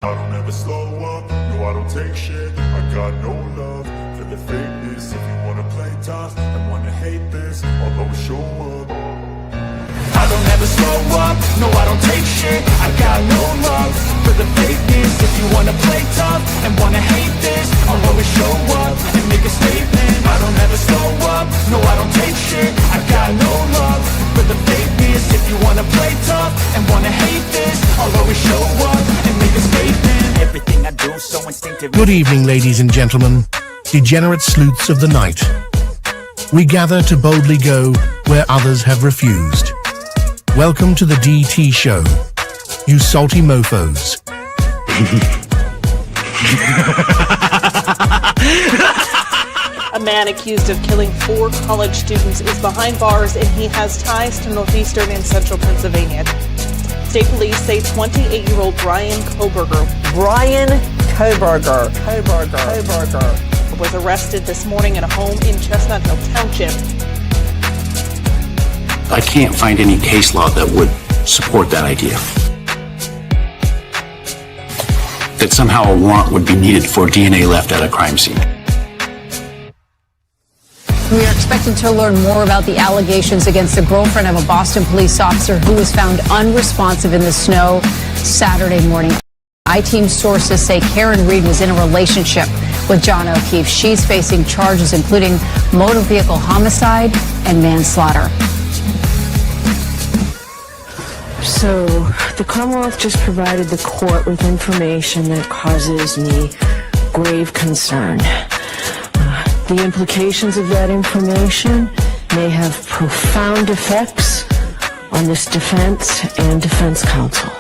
I don't ever slow up, no I don't take shit. I got no love for the fakeness. If you wanna play tough and wanna hate this, I'll always show up. I don't ever slow up, no I don't take shit. I got no love for the fakeness. If you wanna play tough and wanna hate this, I'll always show up and make a statement. I don't ever slow up, no I don't take shit. I got no love for the fakeness. If you wanna play tough and wanna hate this, I'll always show up and make a statement. Everything I do so instinctive. Good evening, ladies and gentlemen, degenerate sleuths of the night. We gather to boldly go where others have refused. Welcome to the DT show, you salty mofos. A man accused of killing 4 college students is behind bars, and he has ties to northeastern and central Pennsylvania. State police say 28-year-old Brian Koberger was arrested this morning in a home in Chestnut Hill Township. I can't find any case law that would support that idea. That somehow a warrant would be needed for DNA left at a crime scene. We are expecting to learn more about the allegations against the girlfriend of a Boston police officer who was found unresponsive in the snow Saturday morning. I-Team sources say Karen Reed was in a relationship with John O'Keefe. She's facing charges including motor vehicle homicide and manslaughter. So, the Commonwealth just provided the court with information that causes me grave concern. The implications of that information may have profound effects on this defense and defense counsel.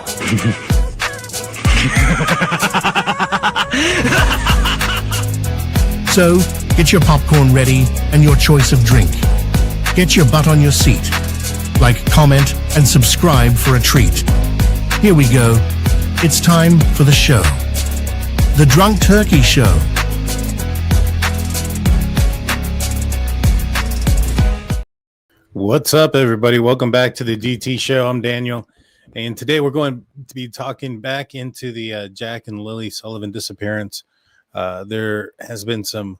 So, get your popcorn ready and your choice of drink. Get your butt on your seat. Like, comment, and subscribe for a treat. Here we go. It's time for the show. The Drunk Turkey Show. What's up, everybody? Welcome back to the DT Show. I'm Daniel, and today we're going to be talking back into the Jack and Lilly Sullivan disappearance. There has been some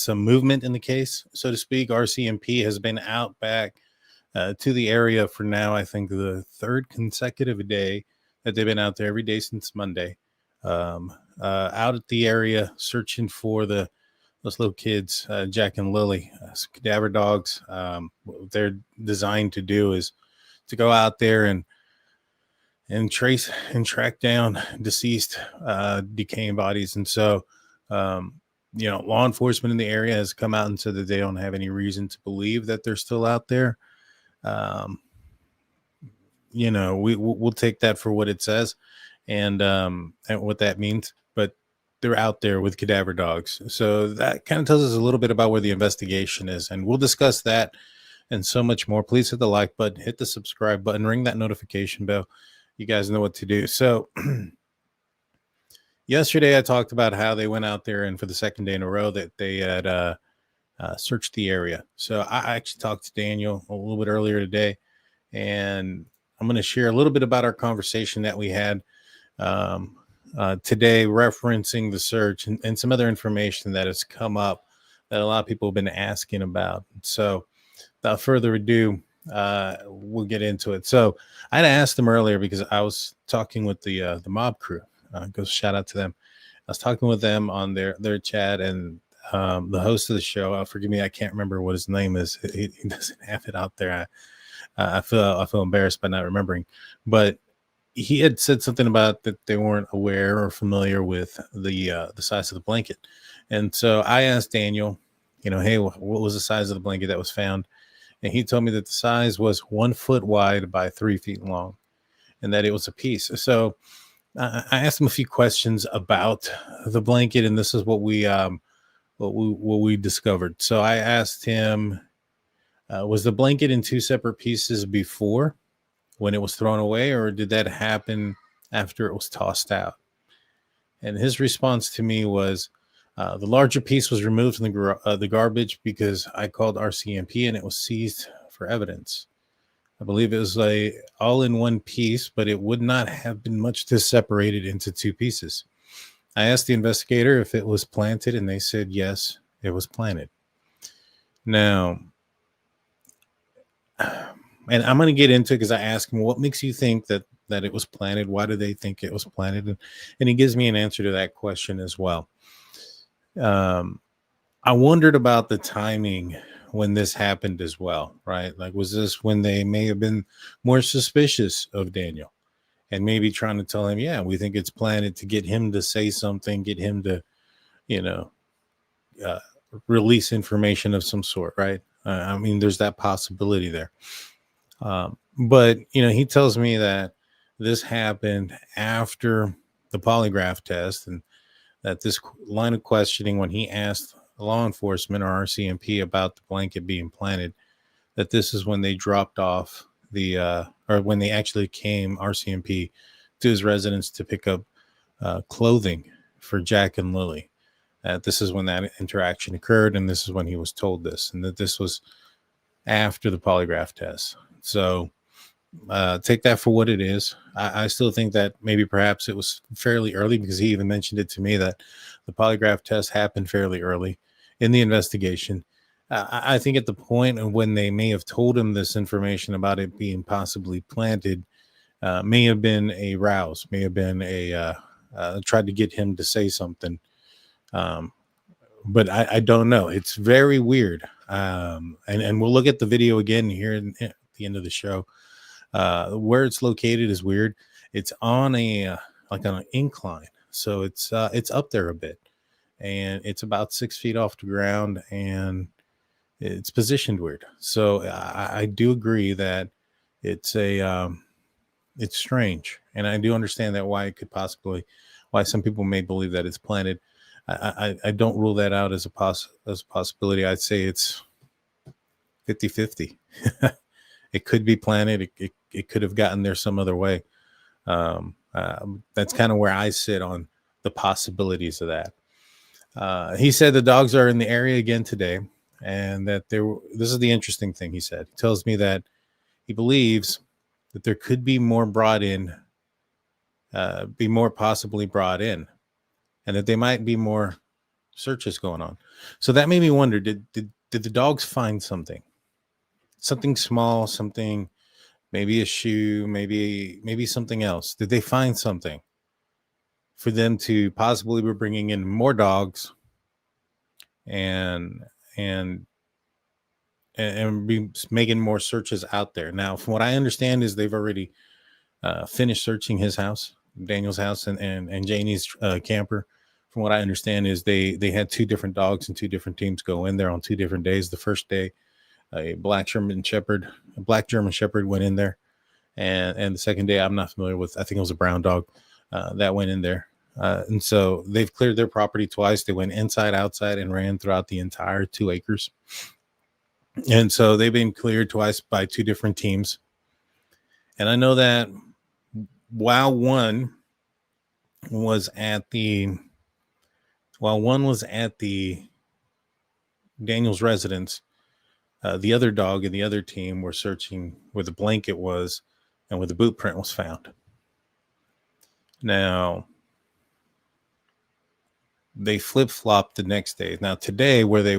movement in the case, so to speak. RCMP has been out back to the area for now, I think the 3rd consecutive day that they've been out there, every day since Monday, out at the area searching for those little kids, Jack and Lilly, cadaver dogs. What they're designed to do is to go out there and trace and track down deceased, decaying bodies. And so, law enforcement in the area has come out and said that they don't have any reason to believe that they're still out there. We'll take that for what it says and what that means, but they're out there with cadaver dogs. So that kind of tells us a little bit about where the investigation is, and we'll discuss that and so much more. Please hit the like button, hit the subscribe button, ring that notification bell. You guys know what to do. So yesterday I talked about how they went out there and for the 2nd day in a row that they had searched the area. So I actually talked to Daniel a little bit earlier today, and I'm going to share a little bit about our conversation that we had today, referencing the search and some other information that has come up that a lot of people have been asking about. So without further ado, we'll get into it. So I had asked them earlier because I was talking with the mob crew. Go shout out to them. I was talking with them on their chat, and the host of the show, forgive me, I can't remember what his name is. He doesn't have it out there. I feel embarrassed by not remembering, but he had said something about that they weren't aware or familiar with the size of the blanket. And so I asked Daniel, hey, what was the size of the blanket that was found? And he told me that the size was 1 foot wide by 3 feet long, and that it was a piece. So I asked him a few questions about the blanket, and this is what we discovered. So I asked him, was the blanket in 2 separate pieces before when it was thrown away, or did that happen after it was tossed out? And his response to me was, the larger piece was removed from the garbage because I called RCMP and it was seized for evidence. I believe it was all in one piece, but it would not have been much to separate it into two pieces. I asked the investigator if it was planted, and they said yes, it was planted. Now, and I'm going to get into it because I asked him, what makes you think that it was planted? Why do they think it was planted? And he gives me an answer to that question as well. I wondered about the timing when this happened as well, right? Like, was this when they may have been more suspicious of Daniel and maybe trying to tell him, yeah, we think it's planted, to get him to say something, get him to, release information of some sort, right? I mean, there's that possibility there. But, he tells me that this happened after the polygraph test, and that this line of questioning, when he asked law enforcement or RCMP about the blanket being planted, that this is when they dropped off or when they actually came, RCMP, to his residence to pick up clothing for Jack and Lilly. This is when that interaction occurred, and this is when he was told this, and that this was after the polygraph test. So take that for what it is. I still think that maybe perhaps it was fairly early, because he even mentioned it to me that the polygraph test happened fairly early in the investigation. I think at the point of when they may have told him this information about it being possibly planted, may have been a rouse, may have been tried to get him to say something. But I don't know. It's very weird. And we'll look at the video again here at the end of the show. Where it's located is weird. It's on on an incline, so it's up there a bit, and it's about 6 feet off the ground, and it's positioned weird. So I do agree that it's it's strange, and I do understand that why some people may believe that it's planted. I don't rule that out as a possibility. I'd say it's 50-50. It could be planted. It could have gotten there some other way. That's kind of where I sit on the possibilities of that. He said the dogs are in the area again today, and that this is the interesting thing he said. He tells me that he believes that there could be more possibly brought in, and that there might be more searches going on. So that made me wonder, did the dogs find something small, something, maybe a shoe, maybe something else? Did they find something for them to possibly be bringing in more dogs and be making more searches out there? Now, from what I understand, is they've already finished searching his house, Daniel's house, and Janie's camper. From what I understand, is they had two different dogs and two different teams go in there on 2 different days. The first day, a black German Shepherd went in there, and the second day, I'm not familiar with, I think it was a brown dog that went in there. And so they've cleared their property twice. They went inside, outside, and ran throughout the entire 2 acres. And so they've been cleared twice by 2 different teams. And I know that while one was at the Daniel's residence, the other dog and the other team were searching where the blanket was and where the boot print was found. Now, they flip-flopped the next day. Now, today, where they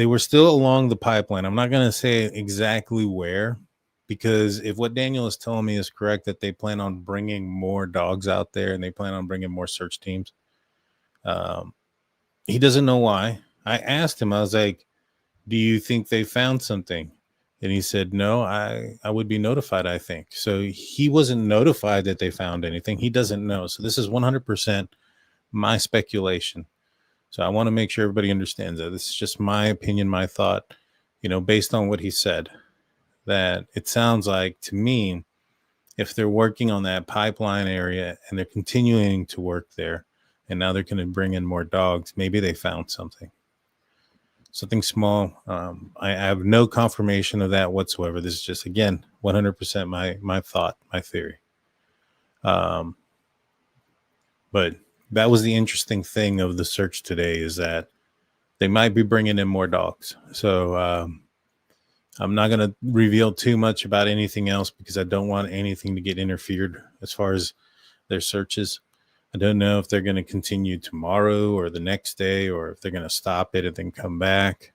were still along the pipeline. I'm not going to say exactly where, because if what Daniel is telling me is correct, that they plan on bringing more dogs out there and they plan on bringing more search teams, he doesn't know why. I asked him, I was like, do you think they found something? And he said, no, I would be notified, I think. So he wasn't notified that they found anything. He doesn't know. So this is 100% my speculation. So I want to make sure everybody understands that. This is just my opinion, my thought, based on what he said, that it sounds like to me, if they're working on that pipeline area and they're continuing to work there, and now they're going to bring in more dogs, maybe they found something small. I have no confirmation of that whatsoever. This is just, again, 100% my thought, my theory. But that was the interesting thing of the search today, is that they might be bringing in more dogs. So I'm not going to reveal too much about anything else because I don't want anything to get interfered as far as their searches. I don't know if they're going to continue tomorrow or the next day, or if they're going to stop it and then come back.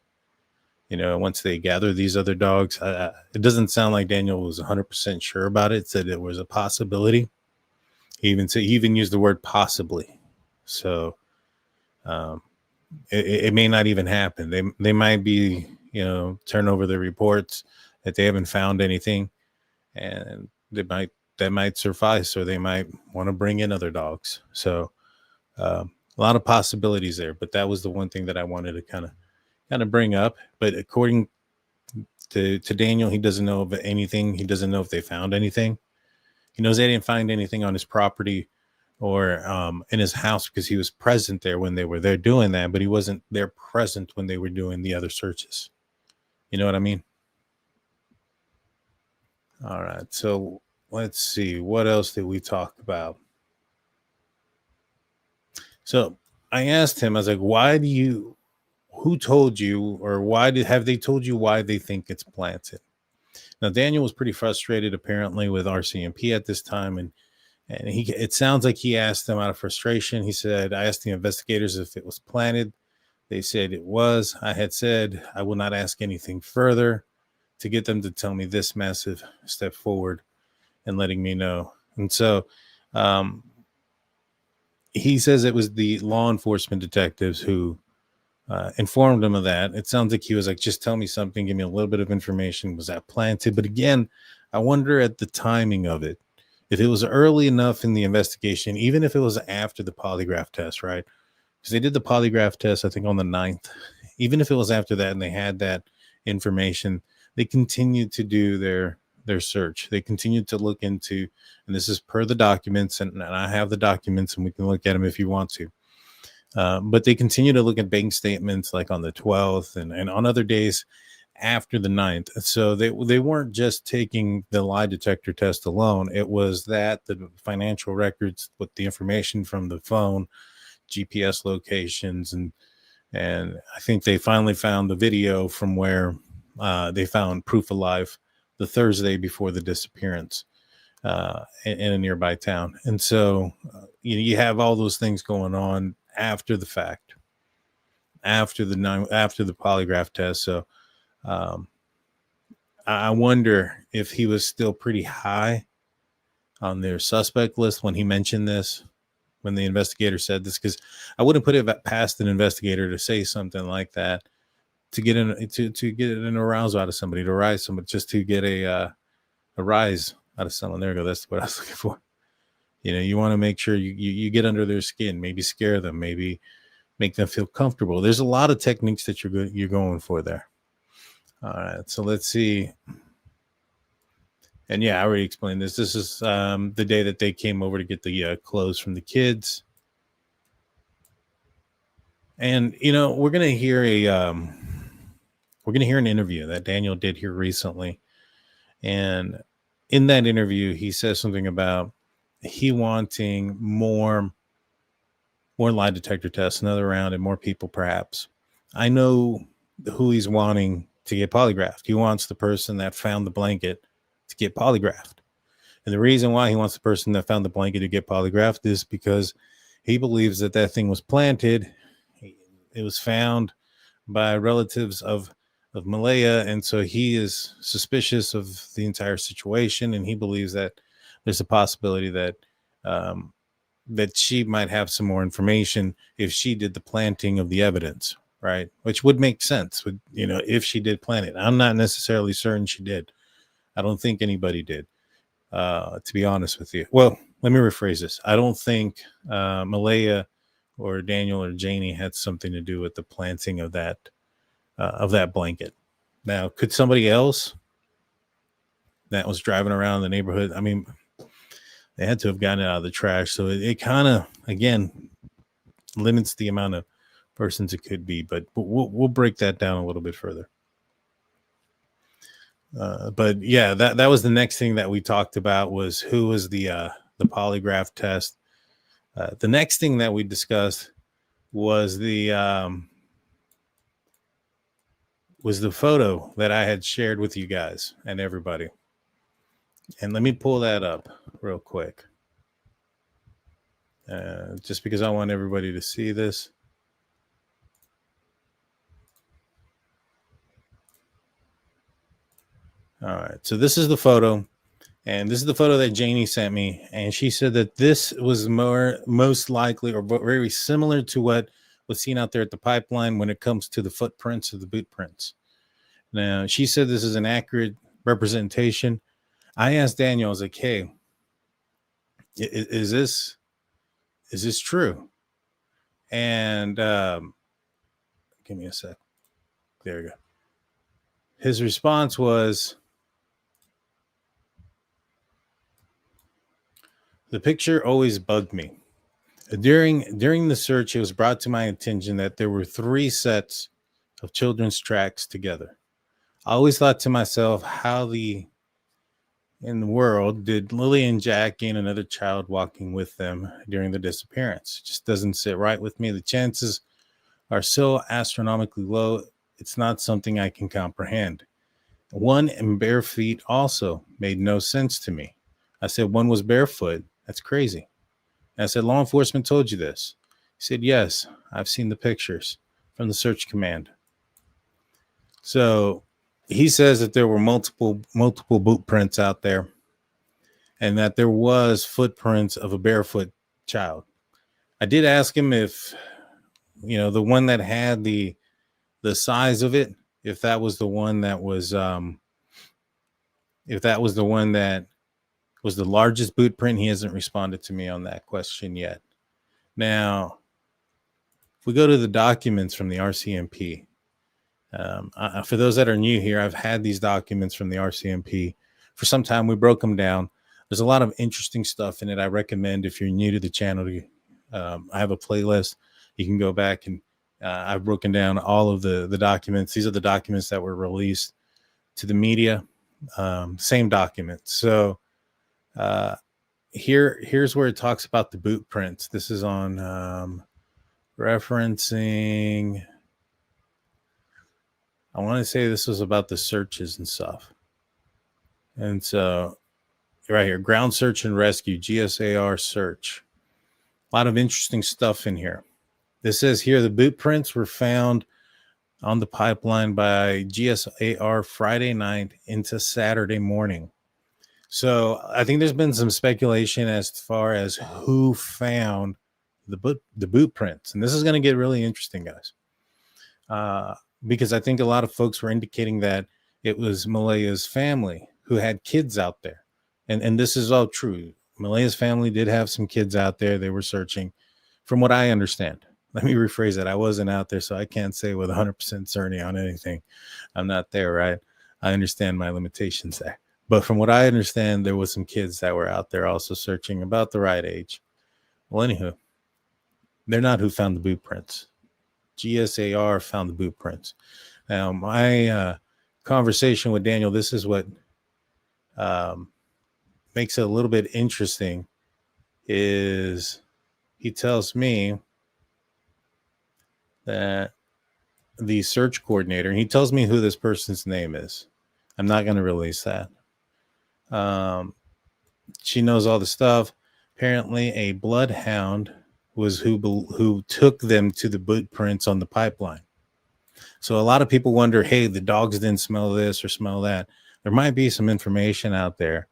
Once they gather these other dogs. It doesn't sound like Daniel was 100% sure about it. Said it was a possibility. He even used the word possibly. So it may not even happen. They might be, turn over the reports that they haven't found anything, and that might suffice, or they might want to bring in other dogs. So a lot of possibilities there, but that was the one thing that I wanted to kind of bring up. But according to Daniel, he doesn't know of anything. He doesn't know if they found anything. He knows they didn't find anything on his property or in his house because he was present there when they were there doing that, but he wasn't there present when they were doing the other searches. You know what I mean? All right. So let's see. What else did we talk about? So I asked him, I was like, who told you, or have they told you why they think it's planted? Now, Daniel was pretty frustrated apparently with RCMP at this time. And it sounds like he asked them out of frustration. He said, I asked the investigators if it was planted. They said it was. I had said I will not ask anything further to get them to tell me this massive step forward and letting me know. And so he says it was the law enforcement detectives who informed him of that. It sounds like he was like, just tell me something, give me a little bit of information. Was that planted? But again, I wonder at the timing of it. If it was early enough in the investigation, even if it was after the polygraph test, right? Because they did the polygraph test, I think, on the 9th. Even if it was after that and they had that information, they continued to do their search. They continued to look into, and this is per the documents, and I have the documents and we can look at them if you want to. But they continue to look at bank statements like on the 12th and on other days after the 9th. So they weren't just taking the lie detector test alone. It was that the financial records with the information from the phone, GPS locations, and I think they finally found the video from where they found proof of life the Thursday before the disappearance in a nearby town. And so you have all those things going on after the fact, after the polygraph test. So I wonder if he was still pretty high on their suspect list when he mentioned this, when the investigator said this, because I wouldn't put it past an investigator to say something like that, to get an arousal out of somebody, to rise somebody, just to get a rise out of someone. There we go. That's what I was looking for. You want to make sure you get under their skin, maybe scare them, maybe make them feel comfortable. There's a lot of techniques that you're going for there. All right, so let's see. And yeah, I already explained this. This is the day that they came over to get the clothes from the kids. And we're gonna hear an interview that Daniel did here recently. And in that interview, he says something about he wanting more lie detector tests, another round, and more people perhaps. I know who he's wanting to get polygraphed. He wants the person that found the blanket to get polygraphed. And the reason why he wants the person that found the blanket to get polygraphed is because he believes that thing was planted. It was found by relatives of Malaya, and so he is suspicious of the entire situation, and he believes that there's a possibility that that she might have some more information if she did the planting of the evidence, right? Which would make sense, if she did plant it. I'm not necessarily certain she did. I don't think anybody did, to be honest with you. Well, let me rephrase this. I don't think Malaya or Daniel or Janie had something to do with the planting of that blanket. Now, could somebody else that was driving around the neighborhood? I mean, they had to have gotten it out of the trash. So it kind of, again, limits the amount of persons it could be. But we'll break that down a little bit further. But yeah, that was the next thing that we talked about, was who was the polygraph test. The next thing that we discussed was the was the photo that I had shared with you guys and everybody. And let me pull that up real quick. Just because I want everybody to see this. All right. So this is the photo. And this is the photo that Janie sent me. And she said that this was most likely or very similar to what was seen out there at the pipeline when it comes to the footprints of the boot prints. Now, she said this is an accurate representation. I asked Daniel, I was like, hey, is this true? And give me a sec. There we go. His response was, the picture always bugged me. During the search, it was brought to my attention that there were 3 sets of children's tracks together. I always thought to myself, how in the world did Lilly and Jack gain another child walking with them during the disappearance? It just doesn't sit right with me. The chances are so astronomically low, it's not something I can comprehend. One in bare feet also made no sense to me. I said, one was barefoot. That's crazy. And I said, law enforcement told you this. He said, yes, I've seen the pictures from the search command. So he says that there were multiple boot prints out there and that there was footprints of a barefoot child. I did ask him if, the one that had the size of it, if that was the one that was the largest boot print. He hasn't responded to me on that question yet. Now, if we go to the documents from the RCMP, for those that are new here, I've had these documents from the RCMP for some time. We broke them down. There's a lot of interesting stuff in it. I recommend if you're new to the channel, I have a playlist. You can go back and I've broken down all of the documents. These are the documents that were released to the media. Same documents. So here's where it talks about the boot prints. This is on referencing, I want to say this was about the searches and stuff. And so right here, ground search and rescue, GSAR search. A lot of interesting stuff in here. This says here the boot prints were found on the pipeline by GSAR Friday night into Saturday morning. So I think there's been some speculation as far as who found the boot prints. And this is going to get really interesting, guys. Because I think a lot of folks were indicating that it was Malaya's family who had kids out there. And this is all true. Malaya's family did have some kids out there. They were searching, from what I understand. Let me rephrase that. I wasn't out there, so I can't say with 100% certainty on anything. I'm not there, right? I understand my limitations there. But from what I understand, there was some kids that were out there also searching about the right age. Well, anywho, they're not who found the boot prints. GSAR found the boot prints. Now, my conversation with Daniel, this is what makes it a little bit interesting, is he tells me that the search coordinator, and he tells me who this person's name is. I'm not going to release that. She knows all the stuff. Apparently, a bloodhound was who took them to the boot prints on the pipeline. So a lot of people wonder, hey, the dogs didn't smell this or smell that. There might be some information out there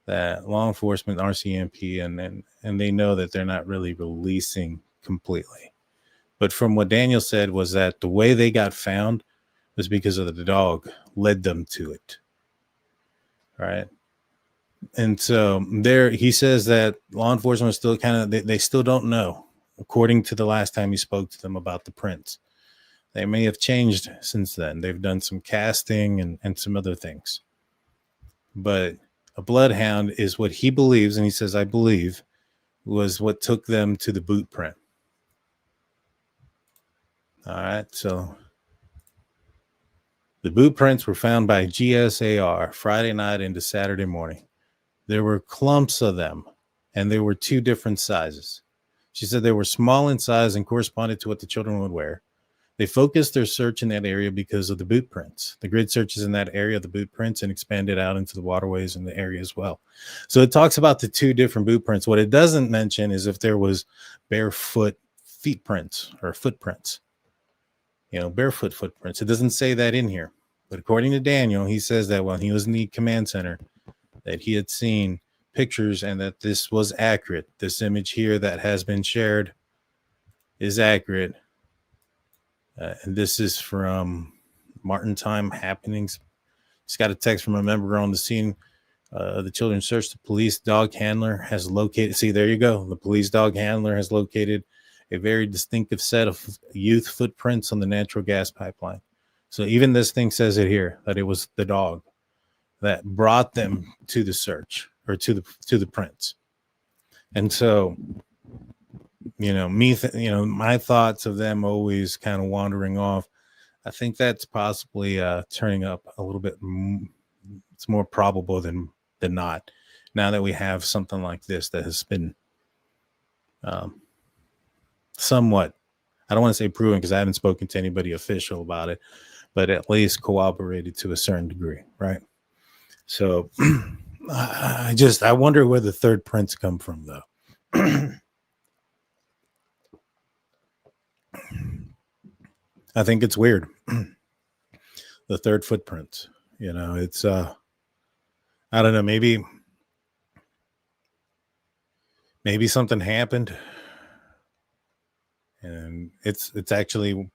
that law enforcement, RCMP, and they know that they're not really releasing completely. But from what Daniel said was that the way they got found was because of the dog led them to it. All right. And so there, he says that law enforcement is still they still don't know, according to the last time he spoke to them about the prints. They may have changed since then. They've done some casting and some other things. But a bloodhound is what he believes, and he says, I believe, was what took them to the boot print. All right, so the boot prints were found by GSAR Friday night into Saturday morning. There were clumps of them, and they were 2 different sizes. She said they were small in size and corresponded to what the children would wear. They focused their search in that area because of the boot prints. The grid searches in that area, the boot prints, and expanded out into the waterways in the area as well. So it talks about the 2 different boot prints. What it doesn't mention is if there was barefoot feet prints or footprints, barefoot footprints. It doesn't say that in here. But according to Daniel, he says that when he was in the command center, that he had seen pictures and that this was accurate. This image here that has been shared is accurate. And this is from Martin Time Happenings. Just got a text from a member on the scene. The children search. The police dog handler has located. See, there you go. The police dog handler has located a very distinctive set of youth footprints on the natural gas pipeline. So even this thing says it here, that it was the dog that brought them to the search or to the prints. And so, my thoughts of them always kind of wandering off, I think that's possibly turning up a little bit. It's more probable than not, now that we have something like this that has been somewhat, I don't want to say proven because I haven't spoken to anybody official about it, but at least corroborated to a certain degree, right? So I wonder where the third prints come from, though. I think it's weird. The third footprints, it's I don't know, maybe something happened and it's actually,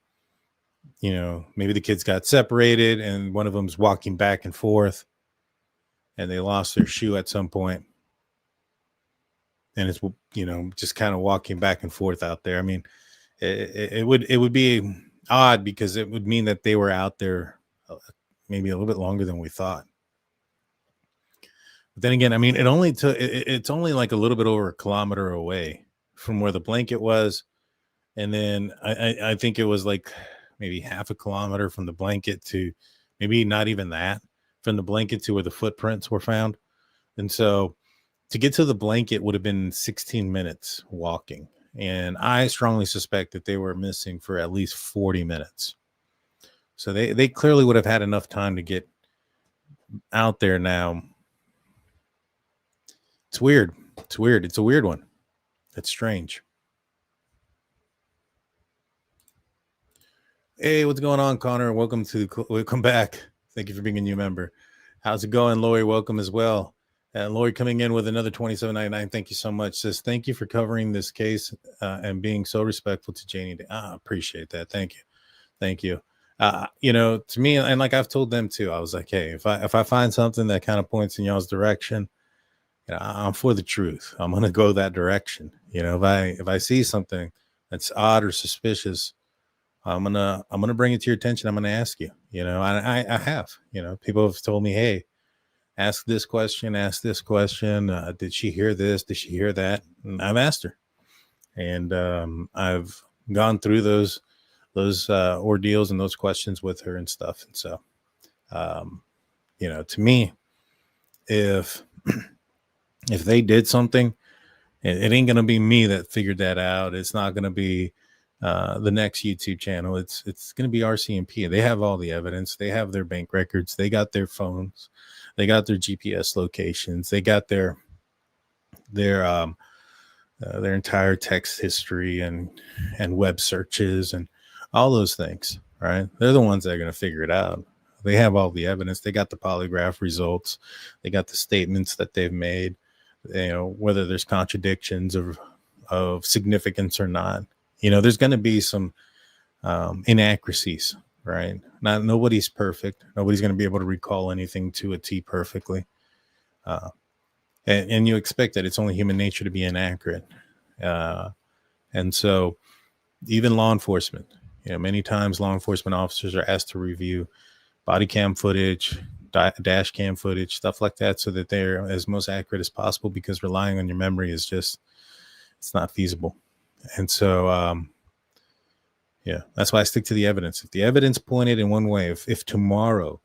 maybe the kids got separated and one of them's walking back and forth and they lost their shoe at some point. And it's, just kind of walking back and forth out there. I mean, it would be odd because it would mean that they were out there maybe a little bit longer than we thought. But then again, I mean, it's only like a little bit over a kilometer away from where the blanket was. And then I think it was like maybe half a kilometer from the blanket to maybe not even that, from the blanket to where the footprints were found. And so to get to the blanket would have been 16 minutes walking. And I strongly suspect that they were missing for at least 40 minutes. So they clearly would have had enough time to get out there now. It's weird. It's weird. It's a weird one. It's strange. Hey, what's going on, Connor? Welcome back. Thank you for being a new member. How's it going, Lori? Welcome as well. And Lori coming in with another $27.99. Thank you so much. Says, thank you for covering this case and being so respectful to Janie. I appreciate that. Thank you. Thank you. To me, and like I've told them too, I was like, hey, if I find something that kind of points in y'all's direction, I'm for the truth. I'm going to go that direction. If I see something that's odd or suspicious, I'm gonna bring it to your attention. I'm gonna ask you. I have. People have told me, hey, ask this question. Did she hear this? Did she hear that? And I've asked her, and I've gone through those ordeals and those questions with her and stuff. And so, to me, if they did something, it ain't gonna be me that figured that out. It's not gonna be the next YouTube channel. It's going to be RCMP. They have all the evidence. They have their bank records. They got their phones. They got their GPS locations. They got their entire text history and web searches and all those things, right? They're the ones that are going to figure it out. They have all the evidence. They got the polygraph results. They got the statements that they've made, whether there's contradictions of significance or not. There's going to be some inaccuracies, right? Nobody's perfect. Nobody's going to be able to recall anything to a T perfectly. And you expect that. It's only human nature to be inaccurate. And so even law enforcement, many times law enforcement officers are asked to review body cam footage, dash cam footage, stuff like that, so that they're as most accurate as possible, because relying on your memory is just, it's not feasible. And so, that's why I stick to the evidence. If the evidence pointed in one way, if tomorrow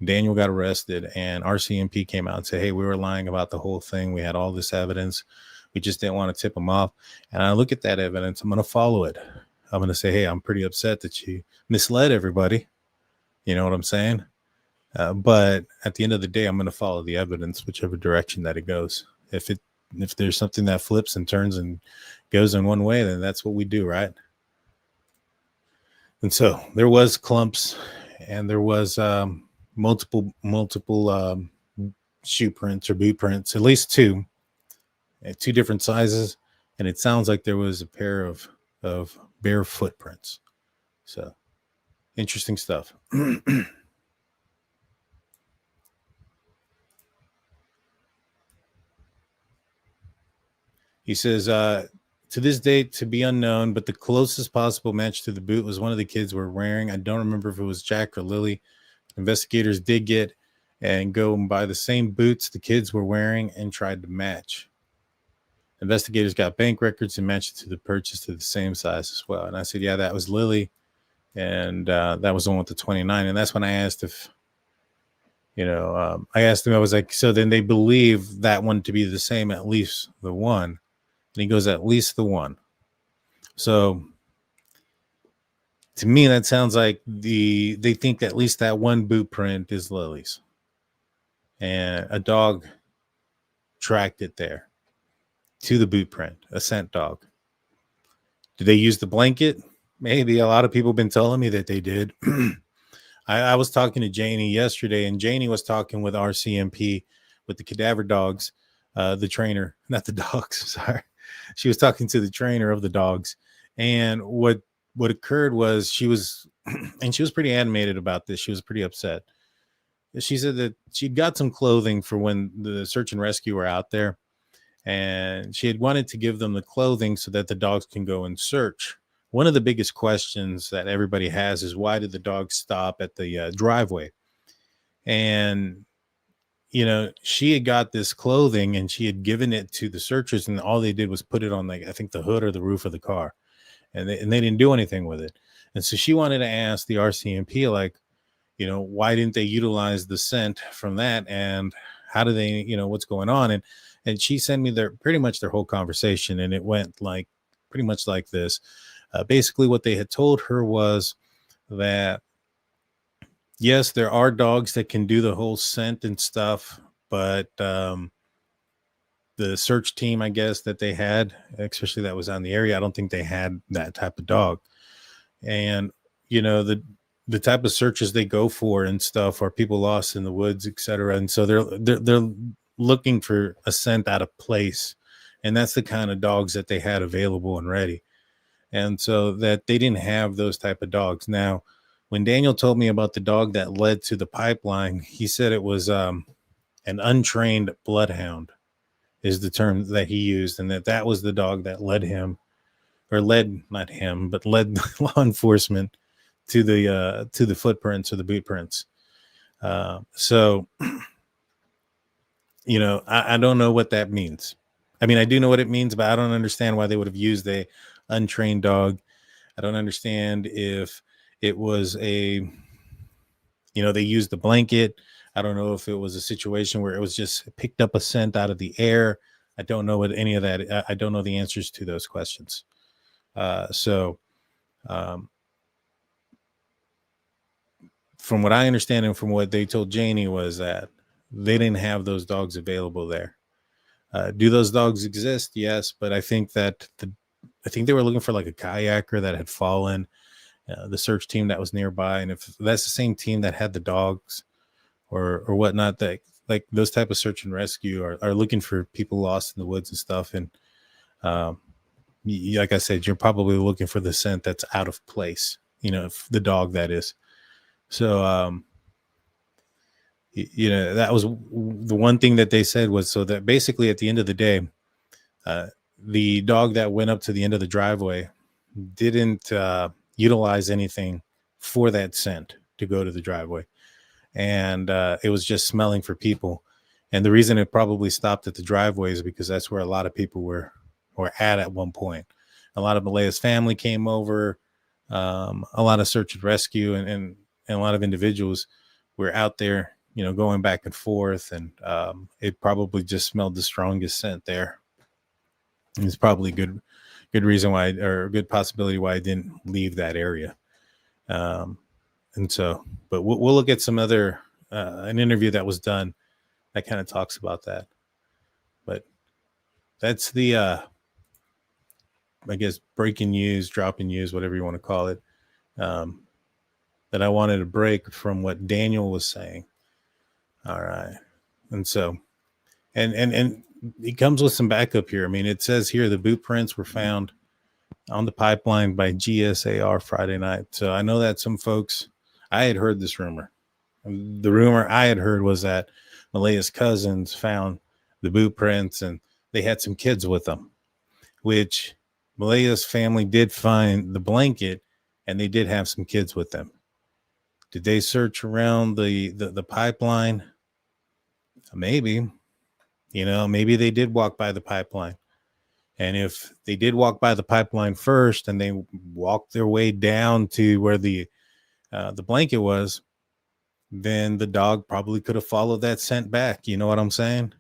Daniel got arrested and RCMP came out and said, hey, we were lying about the whole thing, we had all this evidence, we just didn't want to tip him off, and I look at that evidence, I'm going to follow it. I'm going to say, hey, I'm pretty upset that you misled everybody. You know what I'm saying? But at the end of the day, I'm going to follow the evidence, whichever direction that it goes. If there's something that flips and turns and goes in one way, then that's what we do, right? And so there was clumps, and there was multiple shoe prints or boot prints, at least two different sizes, and it sounds like there was a pair of bare footprints. So interesting stuff. He says, to this date, to be unknown, but the closest possible match to the boot was one of the kids were wearing. I don't remember if it was Jack or Lilly. Investigators did get and go and buy the same boots the kids were wearing and tried to match. Investigators got bank records and matched it to the purchase to the same size as well. And I said, yeah, that was Lilly. And that was the one with the 29. And that's when I asked if, I asked him, I was like, so then they believe that one to be the same, at least the one. And he goes, at least the one. So to me, that sounds like they think at least that one boot print is Lily's. And a dog tracked it there to the boot print, a scent dog. Did they use the blanket? Maybe. A lot of people have been telling me that they did. I was talking to Janie yesterday, and Janie was talking with RCMP with the Cadaver dogs, the trainer, not the dogs, sorry. She was talking to the trainer of the dogs. And what occurred was she was pretty animated about this. She was pretty upset. She said that she got some clothing for when the search and rescue were out there, and she had wanted to give them the clothing so that the dogs can go and search. One of the biggest questions that everybody has is, why did the dog stop at the driveway? And, she had got this clothing and she had given it to the searchers, and all they did was put it on, I think the hood or the roof of the car, and they didn't do anything with it. And so she wanted to ask the RCMP, why didn't they utilize the scent from that? And how do they, what's going on? And she sent me pretty much their whole conversation. And it went pretty much like this. Basically what they had told her was that, yes, there are dogs that can do the whole scent and stuff, but the search team, I guess, that they had, especially that was on the area, I don't think they had that type of dog. And, the type of searches they go for and stuff are people lost in the woods, etc. And so they're looking for a scent out of place. And that's the kind of dogs that they had available and ready. And so that they didn't have those type of dogs. Now, when Daniel told me about the dog that led to the pipeline, he said it was an untrained bloodhound is the term that he used, and that was the dog that led law enforcement to the footprints or the boot prints. So, I don't know what that means. I mean, I do know what it means, but I don't understand why they would have used a untrained dog. I don't understand if it was they used the blanket. I don't know if it was a situation where it was just picked up a scent out of the air. I don't know what any of that. I don't know the answers to those questions. From what I understand and from what they told Janie was that they didn't have those dogs available there. Do those dogs exist? Yes, but I think that they were looking for a kayaker that had fallen, the search team that was nearby, and if that's the same team that had the dogs or whatnot, that those type of search and rescue are looking for people lost in the woods and stuff. And like I said, you're probably looking for the scent that's out of place. If the dog that is. So, that was the one thing that they said was so that basically at the end of the day, the dog that went up to the end of the driveway didn't utilize anything for that scent to go to the driveway. And it was just smelling for people. And the reason it probably stopped at the driveway is because that's where a lot of people were at one point. A lot of Malaya's family came over, a lot of search and rescue, and a lot of individuals were out there, going back and forth. And it probably just smelled the strongest scent there. It's probably good reason why, or a good possibility why I didn't leave that area. And so, but we'll look at some other, an interview that was done that kind of talks about that. But that's the, I guess, breaking news, dropping news, whatever you want to call it, that I wanted to break from what Daniel was saying. All right. And so, and it comes with some backup here. I mean, it says here the boot prints were found on the pipeline by GSAR Friday night. So I know that some folks, I had heard this rumor. The rumor I had heard was that Malaya's cousins found the boot prints and they had some kids with them, which Malaya's family did find the blanket and they did have some kids with them. Did they search around the pipeline? Maybe, maybe they did walk by the pipeline. And if they did walk by the pipeline first and they walked their way down to where the blanket was, then the dog probably could have followed that scent back. You know what I'm saying?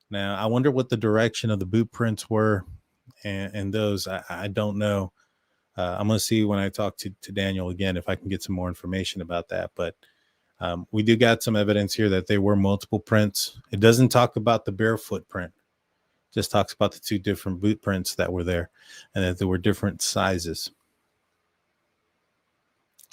Now, I wonder what the direction of the boot prints were and those. I don't know. I'm going to see when I talk to Daniel again if I can get some more information about that. But we do got some evidence here that there were multiple prints. It doesn't talk about the barefoot print. It just talks about the two different boot prints that were there and that there were different sizes.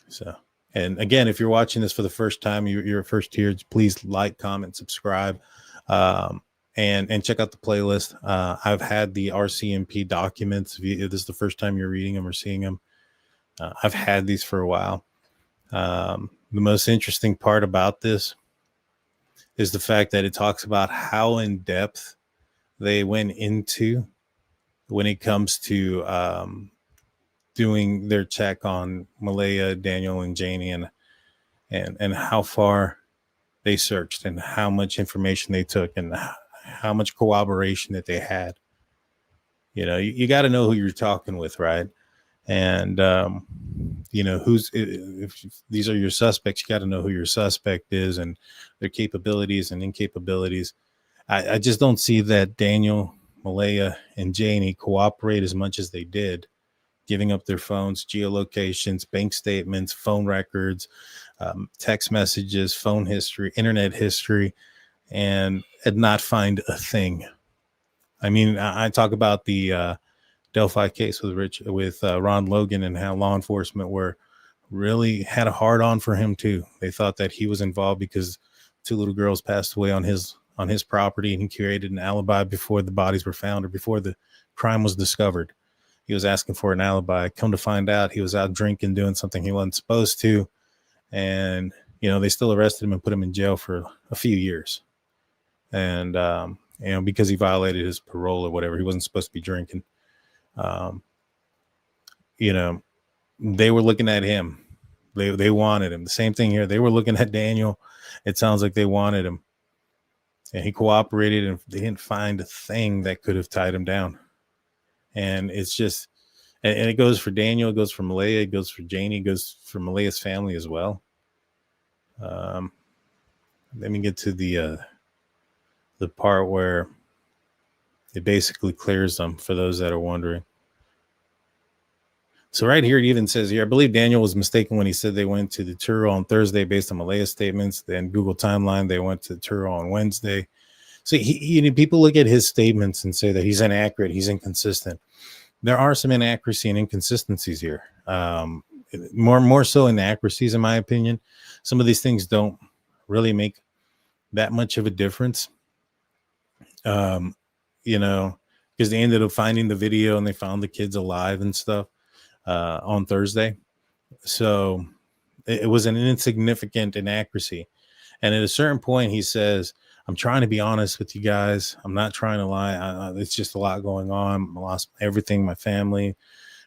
So, and again, if you're watching this for the first time, you're first here, please like, comment, subscribe, and check out the playlist. I've had the RCMP documents. If this is the first time you're reading them or seeing them, I've had these for a while. The most interesting part about this is the fact that it talks about how in depth they went into when it comes to doing their check on Malaya, Daniel, and Janie, and how far they searched and how much information they took and how much corroboration that they had. You got to know who you're talking with, right? And if these are your suspects, you got to know who your suspect is and their capabilities and incapabilities. I just don't see that Daniel, Malaya, and Janie cooperate as much as they did, giving up their phones, geolocations, bank statements, phone records, text messages, phone history, internet history, and not find a thing. I mean, I talk about the Delphi case with Ron Logan and how law enforcement really had a hard on for him too. They thought that he was involved because two little girls passed away on his property, and he created an alibi before the bodies were found or before the crime was discovered. He was asking for an alibi. Come to find out, he was out drinking, doing something he wasn't supposed to, and they still arrested him and put him in jail for a few years. And because he violated his parole or whatever, he wasn't supposed to be drinking. They were looking at him. They wanted him. The same thing here. They were looking at Daniel. It sounds like they wanted him. And he cooperated, and they didn't find a thing that could have tied him down. And it's just, and it goes for Daniel, it goes for Malaya, it goes for Janie, it goes for Malaya's family as well. Let me get to the part where it basically clears them for those that are wondering. So right here, it even says here, I believe Daniel was mistaken when he said they went to the Turo on Thursday based on Malaya's statements. Then Google timeline, they went to the Turo on Wednesday. So people look at his statements and say that he's inaccurate, he's inconsistent. There are some inaccuracy and inconsistencies here. More so inaccuracies, in my opinion. Some of these things don't really make that much of a difference. Because they ended up finding the video and they found the kids alive and stuff on Thursday. So it was an insignificant inaccuracy. And at a certain point, he says, I'm trying to be honest with you guys. I'm not trying to lie. It's just a lot going on. I lost everything, my family,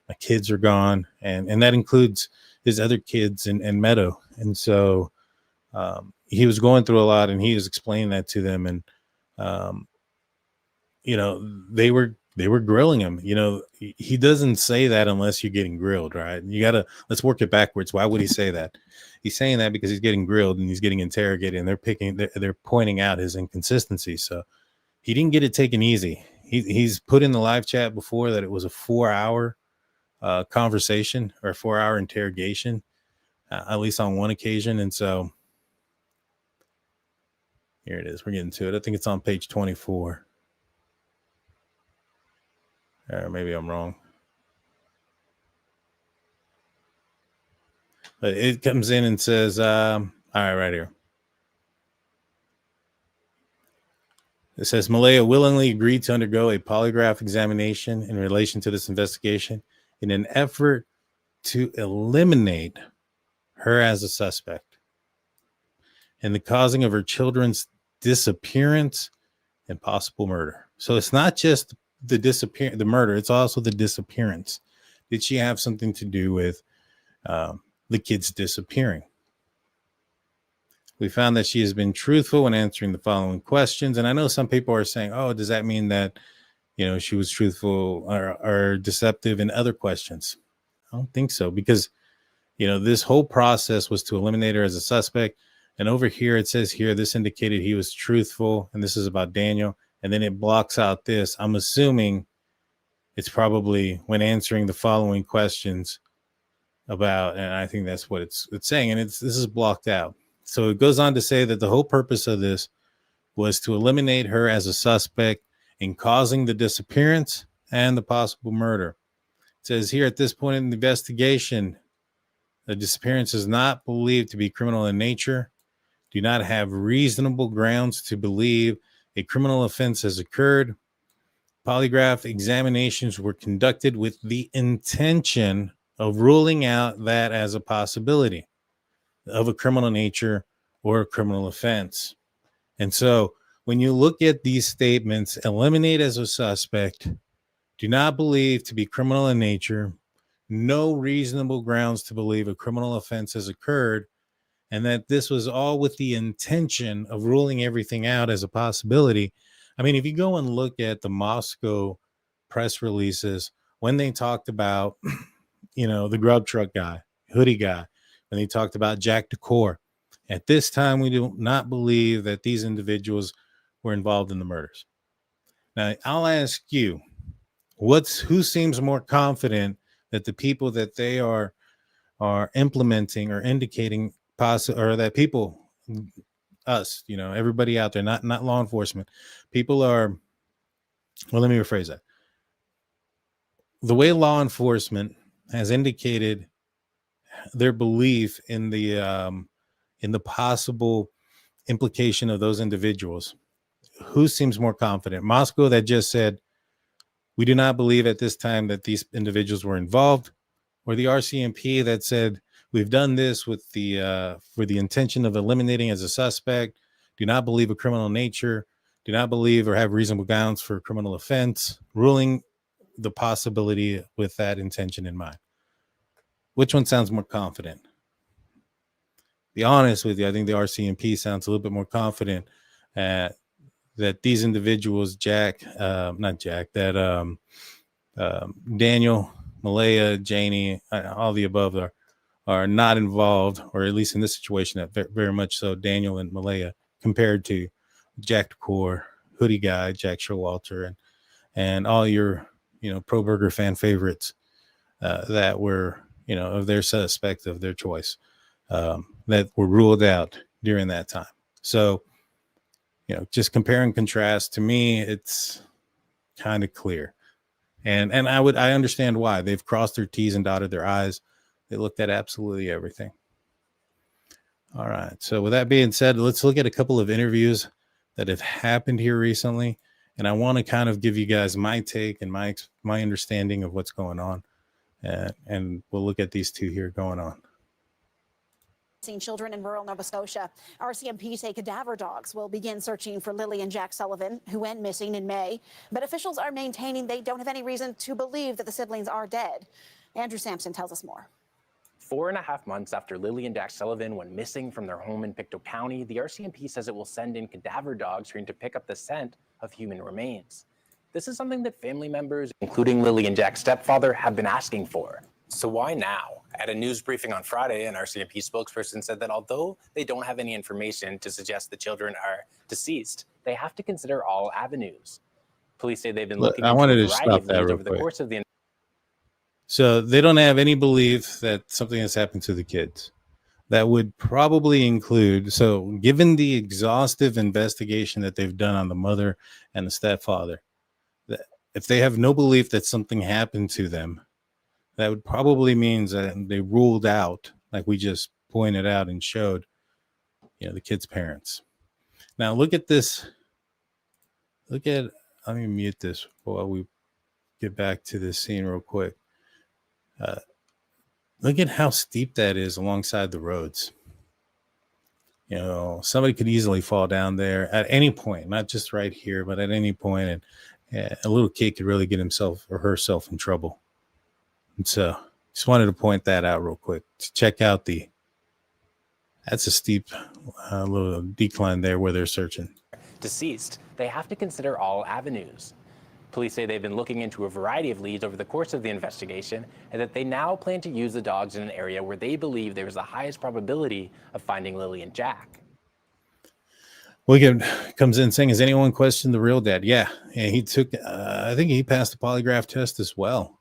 my kids are gone. And that includes his other kids and Meadow. And so he was going through a lot, and he was explaining that to them. And, they were grilling him. He doesn't say that unless you're getting grilled, right? Let's work it backwards. Why would he say that? He's saying that because he's getting grilled and he's getting interrogated, and they're pointing out his inconsistencies. So he didn't get it taken easy. he's put in the live chat before that it was a 4-hour conversation or a 4-hour interrogation, at least on one occasion. And so here it is. We're getting to it. I think it's on page 24. Or maybe I'm wrong. But it comes in and says, all right here. It says Malaya willingly agreed to undergo a polygraph examination in relation to this investigation in an effort to eliminate her as a suspect in the causing of her children's disappearance and possible murder. So it's not just the murder, it's also the disappearance. Did she have something to do with the kids disappearing? We found that she has been truthful when answering the following questions. And I know some people are saying, oh, does that mean that, she was truthful or deceptive in other questions? I don't think so, because, this whole process was to eliminate her as a suspect. And over here, it says here, this indicated he was truthful. And this is about Daniel. And then it blocks out this. I'm assuming it's probably when answering the following questions about, and I think that's what it's saying. And this is blocked out. So it goes on to say that the whole purpose of this was to eliminate her as a suspect in causing the disappearance and the possible murder. It says here, at this point in the investigation, the disappearance is not believed to be criminal in nature, do not have reasonable grounds to believe a criminal offense has occurred. Polygraph examinations were conducted with the intention of ruling out that as a possibility of a criminal nature or a criminal offense. And so when you look at these statements, eliminate as a suspect, do not believe to be criminal in nature, no reasonable grounds to believe a criminal offense has occurred, and that this was all with the intention of ruling everything out as a possibility. I mean, if you go and look at the Moscow press releases, when they talked about, the grub truck guy, hoodie guy, when they talked about Jack Decor, at this time, we do not believe that these individuals were involved in the murders. Now, I'll ask you, who seems more confident that the people that they are implementing or indicating or that people, us, everybody out there, not law enforcement, people are, well, let me rephrase that. The way law enforcement has indicated their belief in the possible implication of those individuals, who seems more confident? Moscow, that just said, we do not believe at this time that these individuals were involved, or the RCMP that said, we've done this with for the intention of eliminating as a suspect, do not believe a criminal nature, do not believe or have reasonable grounds for a criminal offense, ruling the possibility with that intention in mind. Which one sounds more confident? Be honest with you, I think the RCMP sounds a little bit more confident that these individuals, Daniel, Malaya, Janie, all the above are not involved, or at least in this situation, very much so, Daniel and Malaya, compared to Jack Decor, hoodie guy, Jack Showalter, and all your, Pro Burger fan favorites that were, of their suspect of their choice, that were ruled out during that time. So, just compare and contrast, to me, it's kind of clear. And I understand why. They've crossed their T's and dotted their I's. They looked at absolutely everything. All right. So with that being said, let's look at a couple of interviews that have happened here recently. And I want to kind of give you guys my take and my understanding of what's going on. And we'll look at these two here going on. Children in rural Nova Scotia. RCMP say cadaver dogs will begin searching for Lilly and Jack Sullivan, who went missing in May. But officials are maintaining they don't have any reason to believe that the siblings are dead. Andrew Sampson tells us more. 4.5 months after Lilly and Jack Sullivan went missing from their home in Pictou County, the RCMP says it will send in cadaver dogs trying to pick up the scent of human remains. This is something that family members, including Lilly and Jack's stepfather, have been asking for. So why now? At a news briefing on Friday, an RCMP spokesperson said that although they don't have any information to suggest the children are deceased, they have to consider all avenues. Police say they've been Look, looking I into wanted a to variety stop of that leads real over the quick. course of the So they don't have any belief that something has happened to the kids. That would probably include, so given the exhaustive investigation that they've done on the mother and the stepfather, that if they have no belief that something happened to them, that would probably means that they ruled out, like we just pointed out and showed, the kid's parents. Now look at this. Let me mute this while we get back to this scene real quick. Look at how steep that is alongside the roads. Somebody could easily fall down there at any point, not just right here, but at any point. And a little kid could really get himself or herself in trouble. And so just wanted to point that out real quick to check out that's a steep little decline there where they're searching. deceased, they have to consider all avenues. Police say they've been looking into a variety of leads over the course of the investigation and that they now plan to use the dogs in an area where they believe there is the highest probability of finding Lilly and Jack. Wicked comes in saying, has anyone questioned the real dad? Yeah, he took, I think he passed the polygraph test as well.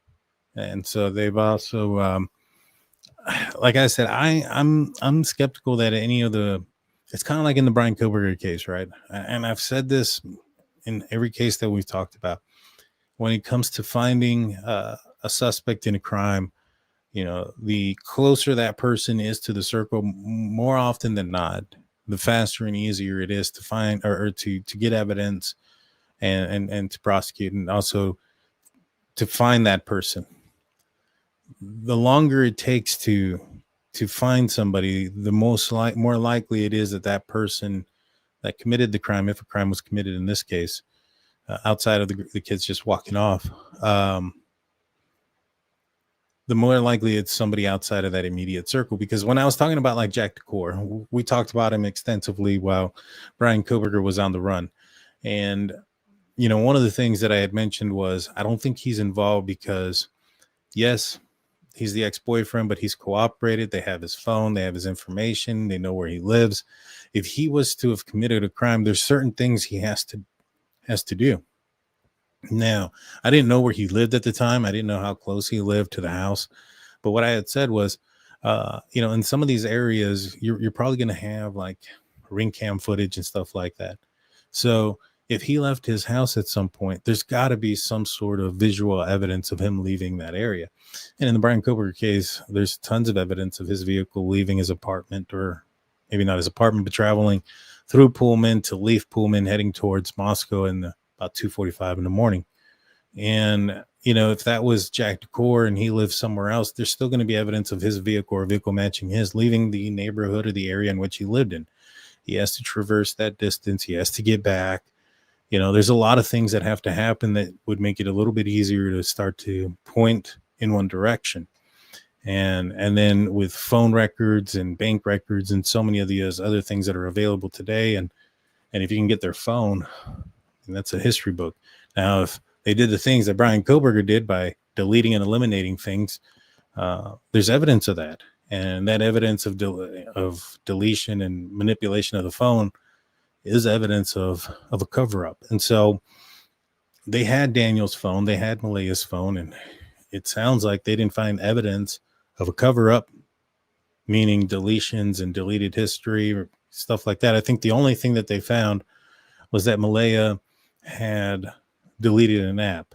And so they've also, like I said, I'm skeptical that any of it's kind of like in the Brian Koberger case, right? And I've said this in every case that we've talked about. When it comes to finding a suspect in a crime, the closer that person is to the circle, more often than not, the faster and easier it is to find or to get evidence and to prosecute, and also to find that person. The longer it takes to find somebody, the more likely it is that person that committed the crime, if a crime was committed in this case, outside of the kids just walking off, the more likely it's somebody outside of that immediate circle. Because when I was talking about like Jack DeCore, we talked about him extensively while Brian Koberger was on the run. And, one of the things that I had mentioned was, I don't think he's involved because, yes, he's the ex-boyfriend, but he's cooperated. They have his phone, they have his information, they know where he lives. If he was to have committed a crime, there's certain things he has to do. Now, I didn't know where he lived at the time. I didn't know how close he lived to the house. But what I had said was, in some of these areas, you're probably going to have like ring cam footage and stuff like that. So if he left his house at some point, there's got to be some sort of visual evidence of him leaving that area. And in the Brian Koberger case, there's tons of evidence of his vehicle leaving his apartment, or maybe not his apartment, but traveling through Pullman to leave Pullman, heading towards Moscow about 2:45 in the morning. And, if that was Jack DeCore and he lives somewhere else, there's still going to be evidence of his vehicle or vehicle matching his leaving the neighborhood or the area in which he lived in. He has to traverse that distance. He has to get back. There's a lot of things that have to happen that would make it a little bit easier to start to point in one direction. And then with phone records and bank records and so many of these other things that are available today. And if you can get their phone, that's a history book. Now, if they did the things that Brian Koberger did by deleting and eliminating things, there's evidence of that. And that evidence of deletion and manipulation of the phone is evidence of a cover-up. And so they had Daniel's phone, they had Malaya's phone, and it sounds like they didn't find evidence of a cover-up, meaning deletions and deleted history or stuff like that. I think the only thing that they found was that Malaya had deleted an app,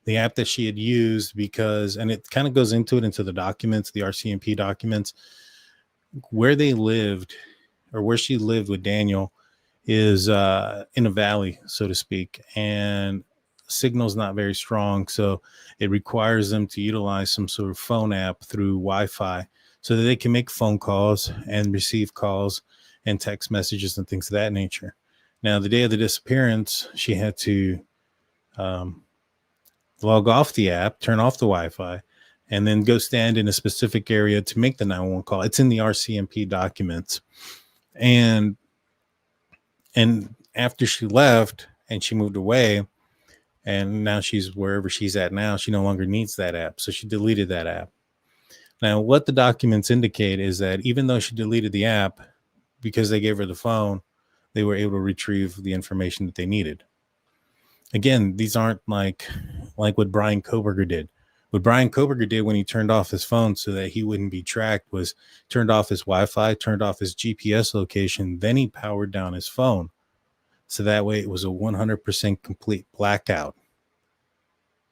the app that she had used because, and it kind of goes into the documents, the RCMP documents, where they lived or where she lived with Daniel is in a valley, so to speak, and signal's not very strong. So it requires them to utilize some sort of phone app through Wi-Fi so that they can make phone calls and receive calls and text messages and things of that nature. Now, the day of the disappearance, she had to log off the app, turn off the Wi-Fi, and then go stand in a specific area to make the 911 call. It's in the RCMP documents. And after she left and she moved away, and now she's wherever she's at now, she no longer needs that app. So she deleted that app. Now, what the documents indicate is that even though she deleted the app, because they gave her the phone, they were able to retrieve the information that they needed. again, these aren't like what Brian Koberger did. What Brian Koberger did when he turned off his phone so that he wouldn't be tracked was turned off his Wi-Fi, turned off his GPS location, then he powered down his phone. So that way it was a 100% complete blackout.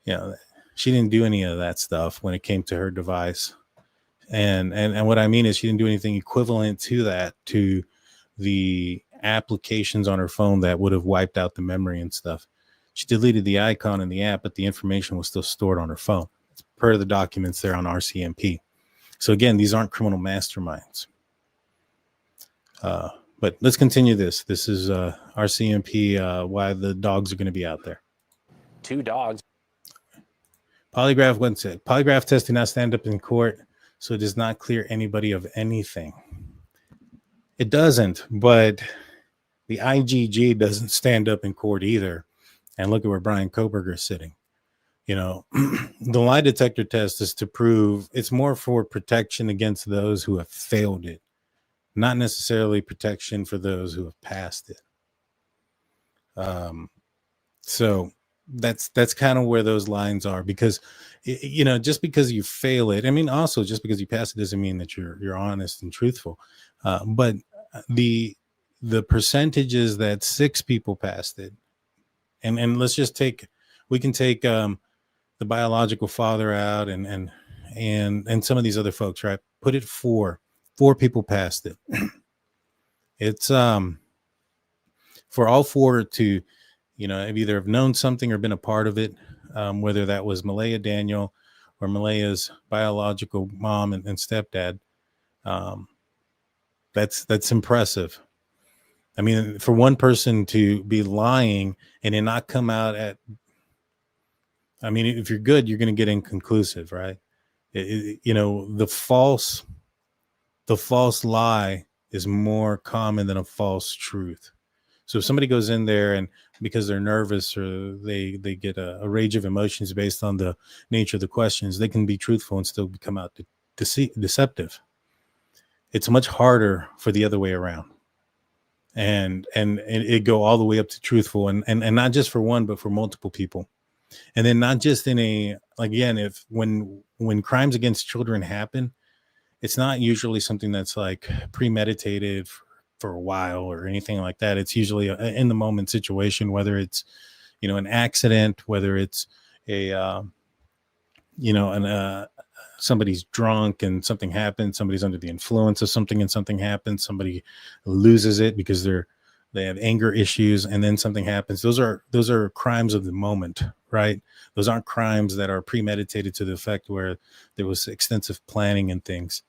You know, she didn't do any of that stuff when it came to her device. And what I mean is she didn't do anything equivalent to that, to the applications on her phone that would have wiped out the memory and stuff. She deleted the icon in the app, but the information was still stored on her phone. It's per the documents there on RCMP. So again, these aren't criminal masterminds. But let's continue this. This is RCMP, why the dogs are going to be out there. 2 dogs. Polygraph, what's it? Polygraph test did not stand up in court, so it does not clear anybody of anything. It doesn't, but the IGG doesn't stand up in court either. And look at where Brian Koberger is sitting. You know, the lie detector test is to prove, it's more for protection against those who have failed it, not necessarily protection for those who have passed it. So that's kind of where those lines are, because, you know, just because you fail it, I mean, also just because you pass it doesn't mean that you're honest and truthful. But the percentages that 6 people passed it, and let's just take, we can take the biological father out and some of these other folks, right? Put it 4 people passed it. It's for all 4 to, you know, either have known something or been a part of it, whether that was Malaya Daniel or Malaya's biological mom and stepdad. That's impressive. I mean, for one person to be lying and then not come out at, I mean, if you're good, you're going to get inconclusive, right? You know, the false lie is more common than a false truth. So if somebody goes in there and because they're nervous or they get a rage of emotions based on the nature of the questions, they can be truthful and still come out deceptive. It's much harder for the other way around. And it go all the way up to truthful and not just for one, but for multiple people. And then not just in a, again, if when crimes against children happen, it's not usually something that's like premeditated for a while or anything like that. It's usually a in the moment situation, whether it's, you know, an accident, whether it's a, you know, somebody's drunk and something happens, somebody's under the influence of something and something happens, somebody loses it because they have anger issues and then something happens. Those are crimes of the moment, right? Those aren't crimes that are premeditated to the effect where there was extensive planning and things.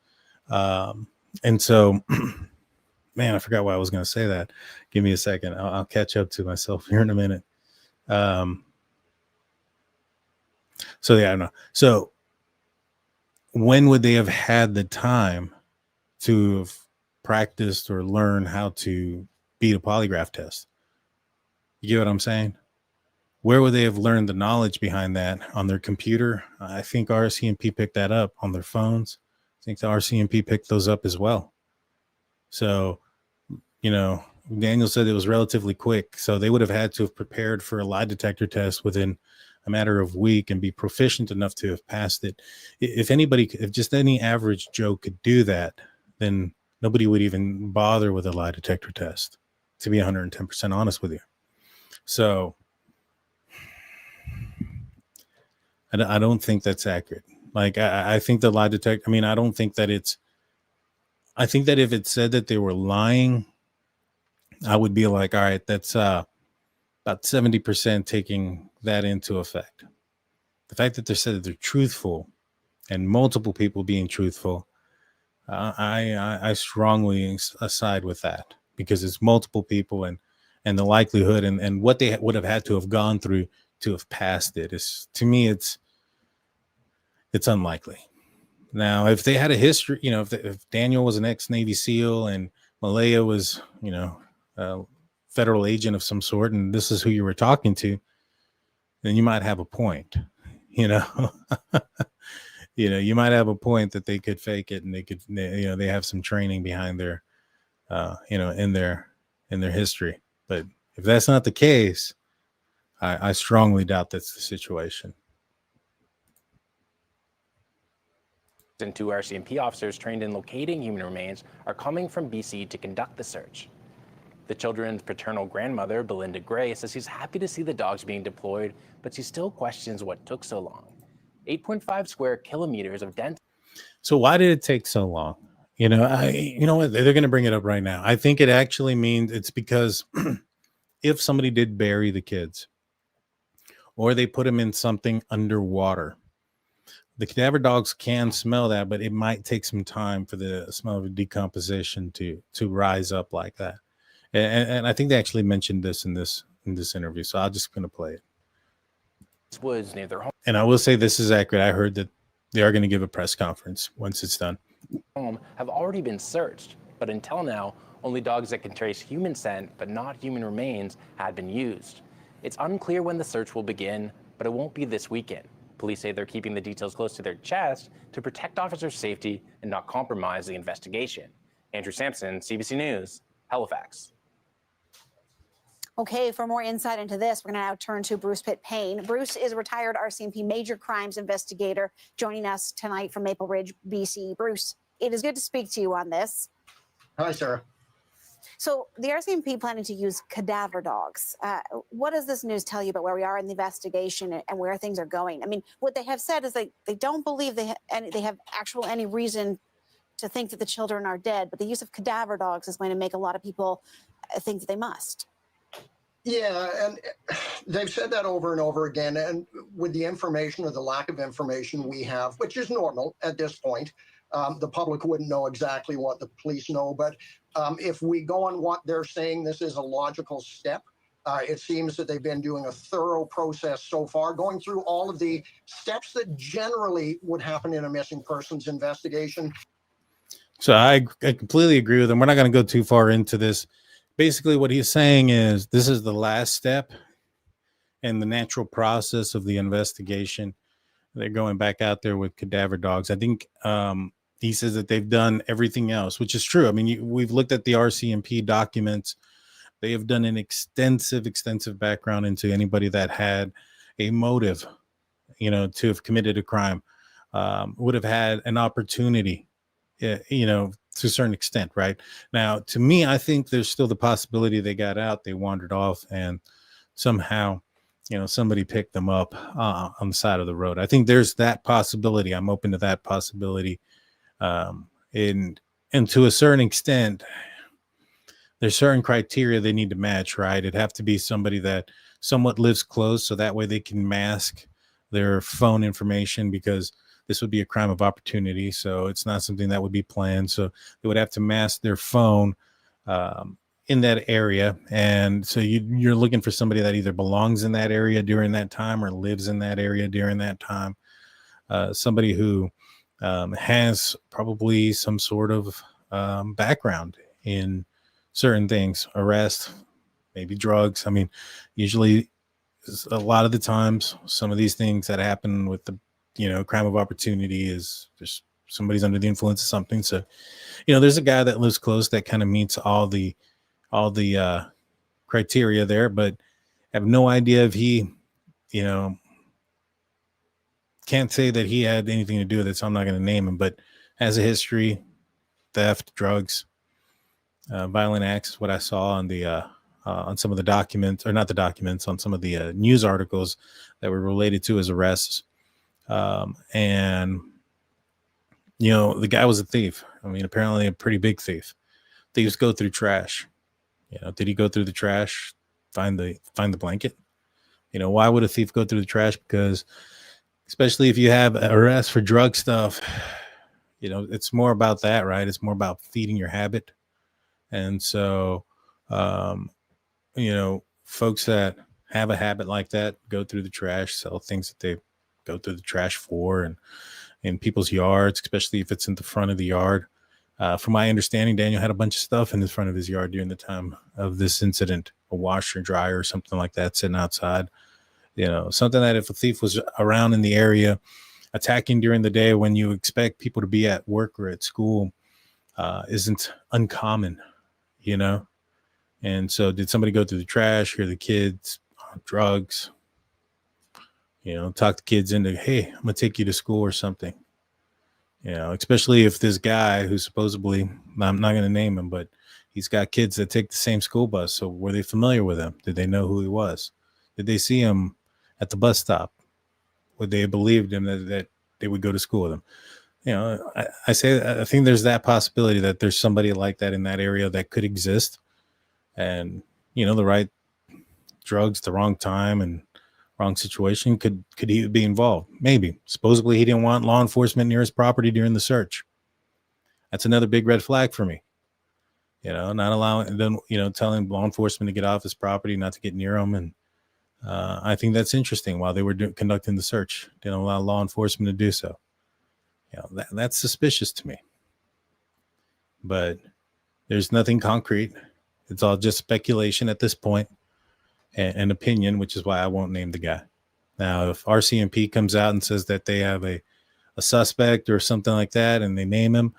And so, man, I forgot why I was going to say that. Give me a second. I'll catch up to myself here in a minute. So yeah, I don't know. So when would they have had the time to have practiced or learn how to beat a polygraph test? You get what I'm saying? Where would they have learned the knowledge behind that? On their computer? I think RCMP picked that up. On their phones? I think the RCMP picked those up as well. So, you know, Daniel said it was relatively quick. So they would have had to have prepared for a lie detector test within a matter of week and be proficient enough to have passed it. If just any average Joe could do that, then nobody would even bother with a lie detector test, to be 110% honest with you. So I don't think that's accurate. Like, I think the lie detector, I mean, I don't think that I think that if it said that they were lying, I would be like, all right, that's about 70% taking that into effect. The fact that they said that they're truthful and multiple people being truthful, I strongly side with that, because it's multiple people and the likelihood and what they would have had to have gone through to have passed it is, to me, it's unlikely. Now, if they had a history, you know, if Daniel was an ex-Navy SEAL and Malaya was, you know, a federal agent of some sort, and this is who you were talking to, then you might have a point, you know. You know, you might have a point that they could fake it and they could, you know, they have some training behind their, you know, in their history. But if that's not the case, I strongly doubt that's the situation. And 2 RCMP officers trained in locating human remains are coming from BC to conduct the search. The children's paternal grandmother, Belinda Gray, says she's happy to see the dogs being deployed, but she still questions what took so long. 8.5 square kilometers of dense. So why did it take so long? You know what? They're going to bring it up right now. I think it actually means it's because if somebody did bury the kids or they put them in something underwater, the cadaver dogs can smell that, but it might take some time for the smell of decomposition to rise up like that. And I think they actually mentioned this in this interview. So I'm just going to play it. This was near their home. And I will say this is accurate. I heard that they are going to give a press conference once it's done. Home have already been searched, but until now, only dogs that can trace human scent but not human remains had been used. It's unclear when the search will begin, but it won't be this weekend. Police say they're keeping the details close to their chest to protect officers' safety and not compromise the investigation. Andrew Sampson, CBC News, Halifax. Okay, for more insight into this, we're going to now turn to Bruce Pitt-Payne. Bruce is a retired RCMP major crimes investigator joining us tonight from Maple Ridge, BC. Bruce, it is good to speak to you on this. Hi, Sarah. So the RCMP planning to use cadaver dogs. What does this news tell you about where we are in the investigation and where things are going? I mean, what they have said is they don't believe they have any reason to think that the children are dead, but the use of cadaver dogs is going to make a lot of people think that they must. Yeah, and they've said that over and over again. And with the information or the lack of information we have, which is normal at this point, the public wouldn't know exactly what the police know. But if we go on what they're saying, this is a logical step. It seems that they've been doing a thorough process so far, going through all of the steps that generally would happen in a missing persons investigation. So I completely agree with him. We're not going to go too far into this. Basically, what he's saying is this is the last step in the natural process of the investigation. They're going back out there with cadaver dogs. I think he says that they've done everything else, which is true. I mean, we've looked at the RCMP documents. They have done an extensive background into anybody that had a motive, to have committed a crime, would have had an opportunity, to a certain extent, right? Now, to me, I think there's still the possibility they got out, they wandered off, and somehow, somebody picked them up on the side of the road. I think there's that possibility. I'm open to that possibility. And to a certain extent, there's certain criteria they need to match, right? It'd have to be somebody that somewhat lives close, so that way they can mask their phone information, because this would be a crime of opportunity. So it's not something that would be planned. So they would have to mask their phone in that area. And so you're looking for somebody that either belongs in that area during that time or lives in that area during that time. Somebody who has probably some sort of background in certain things, arrest, maybe drugs. I mean, usually a lot of the times, some of these things that happen with the crime of opportunity is just somebody's under the influence of something. So, there's a guy that lives close that kind of meets all the criteria there, but I have no idea if he, can't say that he had anything to do with it. So I'm not going to name him, but has a history, theft, drugs, violent acts. What I saw on the, on some of the documents, or not the documents, on some of the news articles that were related to his arrests. And the guy was a thief. I mean, apparently a pretty big thief. Thieves go through trash. Did he go through the trash, find the blanket? Why would a thief go through the trash? Because especially if you have arrest for drug stuff, it's more about that, right? It's more about feeding your habit. And so, folks that have a habit like that go through the trash, sell things that they go through the trash for, and in people's yards, especially if it's in the front of the yard. From my understanding, Daniel had a bunch of stuff in the front of his yard during the time of this incident, a washer, dryer, or something like that sitting outside. Something that if a thief was around in the area attacking during the day when you expect people to be at work or at school isn't uncommon, And so did somebody go through the trash, hear the kids drugs, talk the kids into, hey, I'm going to take you to school or something. Especially if this guy who supposedly, I'm not going to name him, but he's got kids that take the same school bus. So were they familiar with him? Did they know who he was? Did they see him at the bus stop? Would they have believed him that they would go to school with him? I think there's that possibility that there's somebody like that in that area that could exist. And, the right drugs, the wrong time and wrong situation, could he be involved? Maybe. Supposedly he didn't want law enforcement near his property during the search. That's another big red flag for me. Not allowing them, telling law enforcement to get off his property, not to get near him. And I think that's interesting. While they were conducting the search, didn't allow law enforcement to do so. That's suspicious to me. But there's nothing concrete. It's all just speculation at this point, and opinion, which is why I won't name the guy. Now, if RCMP comes out and says that they have a suspect or something like that, and they name him,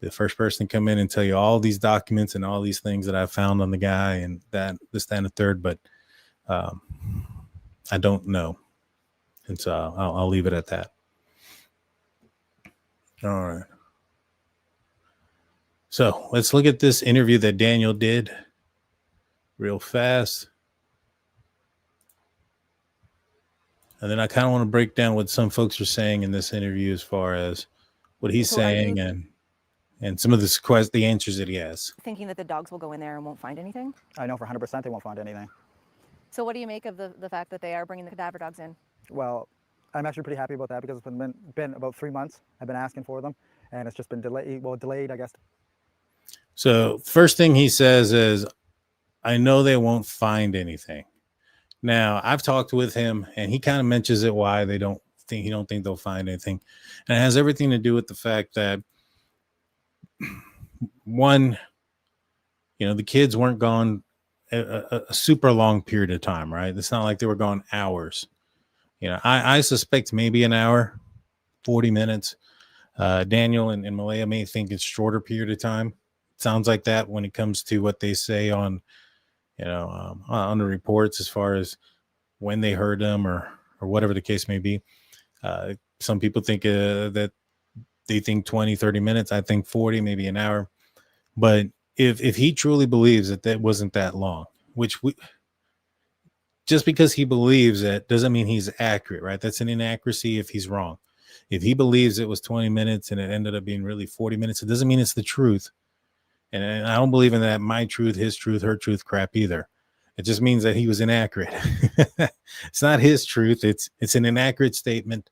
the first person to come in and tell you all these documents and all these things that I found on the guy and that, this, that, and the third, but I don't know. And so I'll leave it at that. All right. So let's look at this interview that Daniel did real fast. And then I kind of want to break down what some folks are saying in this interview as far as what he's saying and some of the answers that he has. Thinking that the dogs will go in there and won't find anything? I know for 100% they won't find anything. So what do you make of the fact that they are bringing the cadaver dogs in? Well, I'm actually pretty happy about that because it's been about 3 months. I've been asking for them, and it's just been delayed, I guess. So first thing he says is, I know they won't find anything. Now, I've talked with him, and he kind of mentions it why he don't think they'll find anything. And it has everything to do with the fact that, one, the kids weren't gone a super long period of time, right? It's not like they were gone hours. I suspect maybe an hour, 40 minutes. Daniel and Malaya may think it's shorter period of time. It sounds like that when it comes to what they say on the reports as far as when they heard them or whatever the case may be. Some people think that they think 20, 30 minutes. I think 40, maybe an hour. But if he truly believes that wasn't that long, just because he believes that doesn't mean he's accurate, right? That's an inaccuracy if he's wrong. If he believes it was 20 minutes and it ended up being really 40 minutes, it doesn't mean it's the truth. And I don't believe in that my truth, his truth, her truth crap either. It just means that he was inaccurate. It's not his truth. It's an inaccurate statement.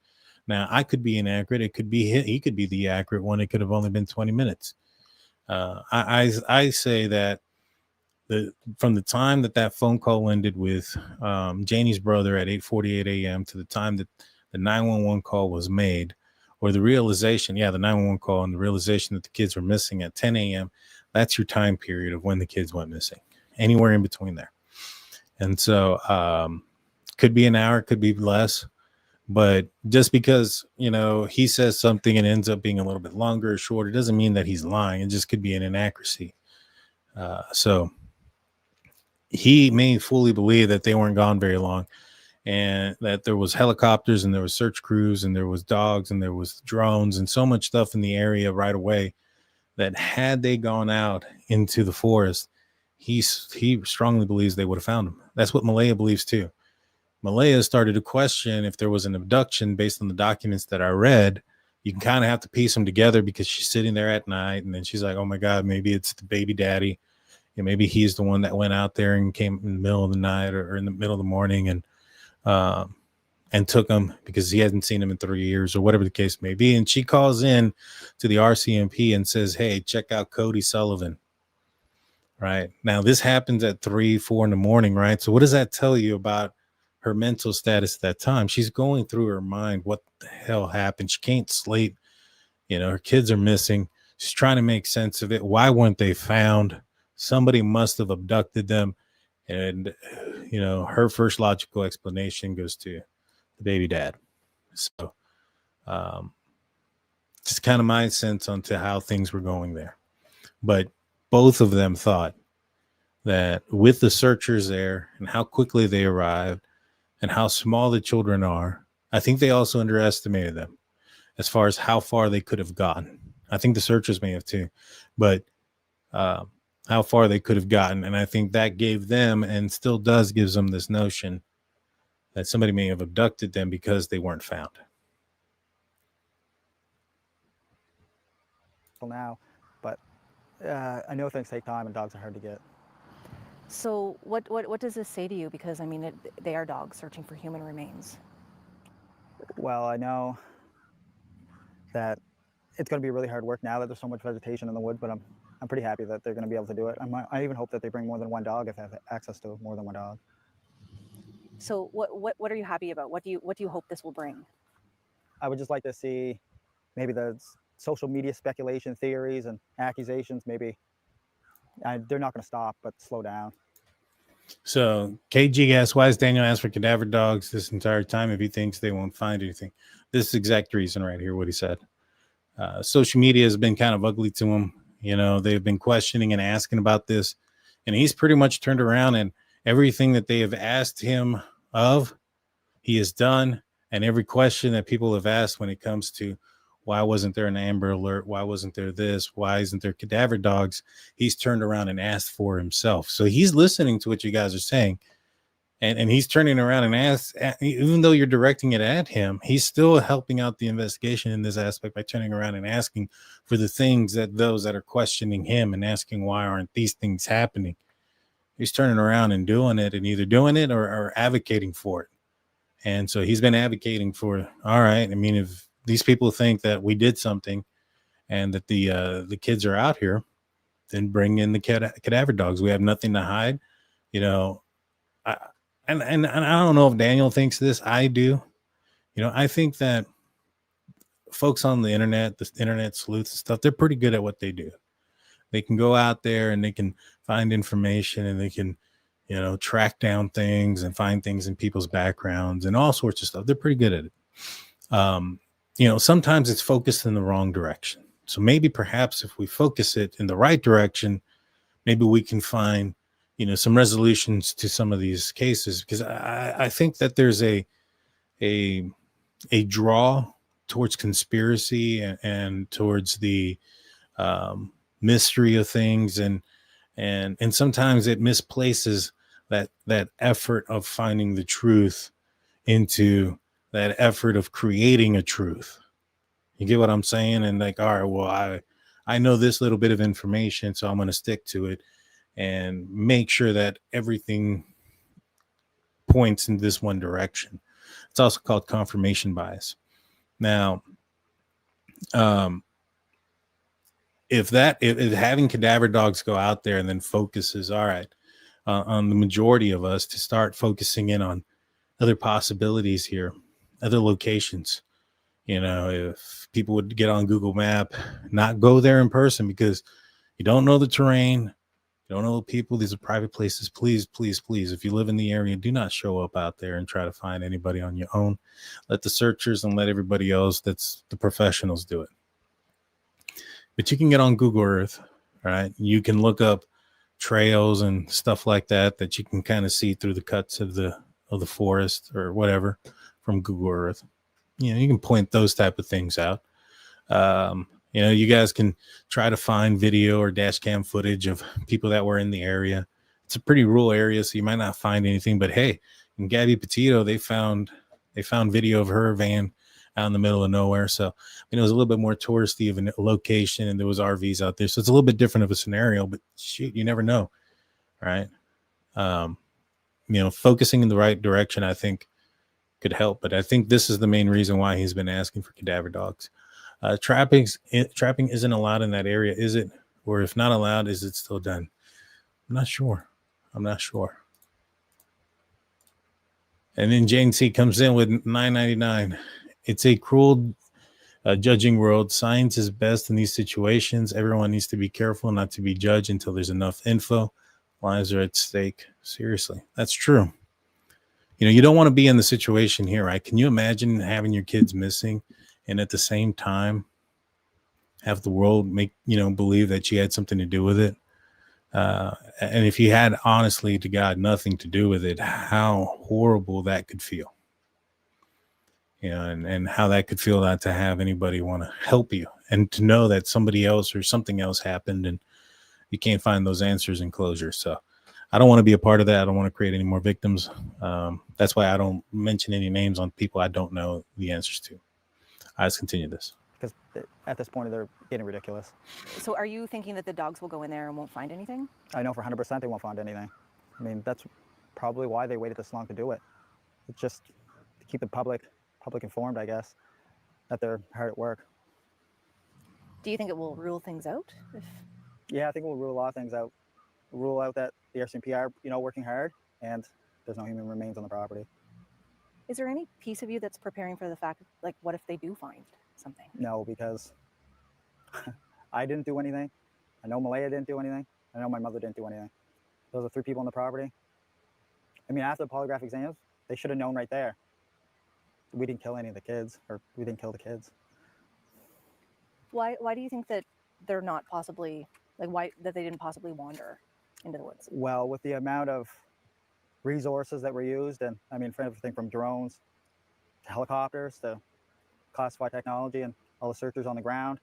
Now, I could be inaccurate. It could be he could be the accurate one. It could have only been 20 minutes. I say that from the time that phone call ended with Janie's brother at 8:48 a.m. to the time that the 911 call was made, or the realization, the 911 call and the realization that the kids were missing at 10 a.m., that's your time period of when the kids went missing, anywhere in between there. And so could be an hour, could be less. But just because, he says something and ends up being a little bit longer or shorter, doesn't mean that he's lying. It just could be an inaccuracy. So he may fully believe that they weren't gone very long and that there was helicopters and there was search crews and there was dogs and there was drones and so much stuff in the area right away that had they gone out into the forest, he strongly believes they would have found him. That's what Malaya believes too. Malaya started to question if there was an abduction based on the documents that I read. You can kind of have to piece them together because she's sitting there at night and then she's like, oh my God, maybe it's the baby daddy. And maybe he's the one that went out there and came in the middle of the night or in the middle of the morning and took him because he hadn't seen him in 3 years or whatever the case may be. And she calls in to the RCMP and says, hey, check out Cody Sullivan. Right now, this happens at 3, 4 in the morning. Right. So what does that tell you about her mental status at that time? She's going through her mind. What the hell happened? She can't sleep. Her kids are missing. She's trying to make sense of it. Why weren't they found? Somebody must have abducted them. And, her first logical explanation goes to the baby dad. So just kind of my sense onto how things were going there. But both of them thought that with the searchers there and how quickly they arrived and how small the children are, I think they also underestimated them as far as how far they could have gotten. I think the searchers may have too, but how far they could have gotten. And I think that gave them, and still does, gives them this notion that somebody may have abducted them because they weren't found. Now, but I know things take time and dogs are hard to get. So what does this say to you? Because I mean, they are dogs searching for human remains. Well, I know that it's going to be really hard work now that there's so much vegetation in the woods, but I'm pretty happy that they're going to be able to do it. I even hope that they bring more than one dog if they have access to more than one dog. So what are you happy about? What do you hope this will bring? I would just like to see maybe the social media speculation theories and accusations, maybe they're not going to stop, but slow down. So KG asks, why is Daniel asked for cadaver dogs this entire time if he thinks they won't find anything? This is the exact reason right here, what he said. Social media has been kind of ugly to him. You know, they've been questioning and asking about this, and he's pretty much turned around, and everything that they have asked him of, he has done. And every question that people have asked when it comes to why wasn't there an Amber Alert? Why wasn't there this? Why isn't there cadaver dogs? He's turned around and asked for himself. So he's listening to what you guys are saying. And he's turning around and asked, even though you're directing it at him, he's still helping out the investigation in this aspect by turning around and asking for the things that those that are questioning him and asking why aren't these things happening. He's turning around and doing it, and either doing it or advocating for it. And so he's been advocating for, all right, I mean, if these people think that we did something and that the kids are out here, then bring in the cadaver dogs. We have nothing to hide. You know, and I don't know if Daniel thinks this. I do. You know, I think that folks on the internet sleuths and stuff, they're pretty good at what they do. They can go out there and they can find information, and they can, you know, track down things and find things in people's backgrounds and all sorts of stuff. They're pretty good at it. You know, sometimes it's focused in the wrong direction. So maybe perhaps if we focus it in the right direction, maybe we can find, you know, some resolutions to some of these cases, because I think that there's a draw towards conspiracy and towards the mystery of things, and sometimes it misplaces that effort of finding the truth into that effort of creating a truth. You get what I'm saying? And like, all right, well, I know this little bit of information, so I'm going to stick to it and make sure that everything points in this one direction. It's also called confirmation bias. Now, if having cadaver dogs go out there and then focuses, all right, on the majority of us to start focusing in on other possibilities here, other locations. You know, if people would get on Google Map, not go there in person because you don't know the terrain, you don't know the people. These are private places. Please, please, please, if you live in the area, do not show up out there and try to find anybody on your own. Let the searchers and let everybody else, that's the professionals, do it. But you can get on Google Earth, right? You can look up trails and stuff like that you can kind of see through the cuts of the forest or whatever from Google Earth. You know, you can point those type of things out. You know, you guys can try to find video or dash cam footage of people that were in the area. It's a pretty rural area, so you might not find anything, but hey, in Gabby Petito, they found video of her van out in the middle of nowhere. So, I mean, it was a little bit more touristy of a location, and there was RVs out there. So it's a little bit different of a scenario, but shoot, you never know. Right. You know, focusing in the right direction, I think, could help. But I think this is the main reason why he's been asking for cadaver dogs. Trapping isn't allowed in that area, is it? Or if not allowed, is it still done? I'm not sure. And then Jane C comes in with $9.99. It's a cruel judging world. Science is best in these situations. Everyone needs to be careful not to be judged until there's enough info. Lives are at stake. Seriously, that's true. You know, you don't want to be in the situation here, right? Can you imagine having your kids missing and at the same time have the world make, you know, believe that you had something to do with it? And if you had, honestly to God, nothing to do with it, how horrible that could feel. And how that could feel, not to have anybody want to help you, and to know that somebody else or something else happened and you can't find those answers and closure. So I don't want to be a part of that. I don't want to create any more victims. That's why I don't mention any names on people I don't know the answers to. I just continue this. Because at this point, they're getting ridiculous. So are you thinking that the dogs will go in there and won't find anything? I know for 100% they won't find anything. I mean, that's probably why they waited this long to do it. It's just to keep the public informed, I guess, that they're hard at work. Do you think it will rule things out? Yeah, I think we'll rule a lot of things out. Rule out that the RCMP are, working hard, and there's no human remains on the property. Is there any piece of you that's preparing for the fact, like, what if they do find something? No, because I didn't do anything. I know Malaya didn't do anything. I know my mother didn't do anything. Those are 3 people on the property. I mean, after the polygraph exams, they should have known right there. We didn't kill any of the kids, or we didn't kill the kids. Why do you think that they're not possibly, why that they didn't possibly wander into the woods? Well, with the amount of resources that were used, and I mean, for everything from drones to helicopters to classified technology and all the searchers on the ground.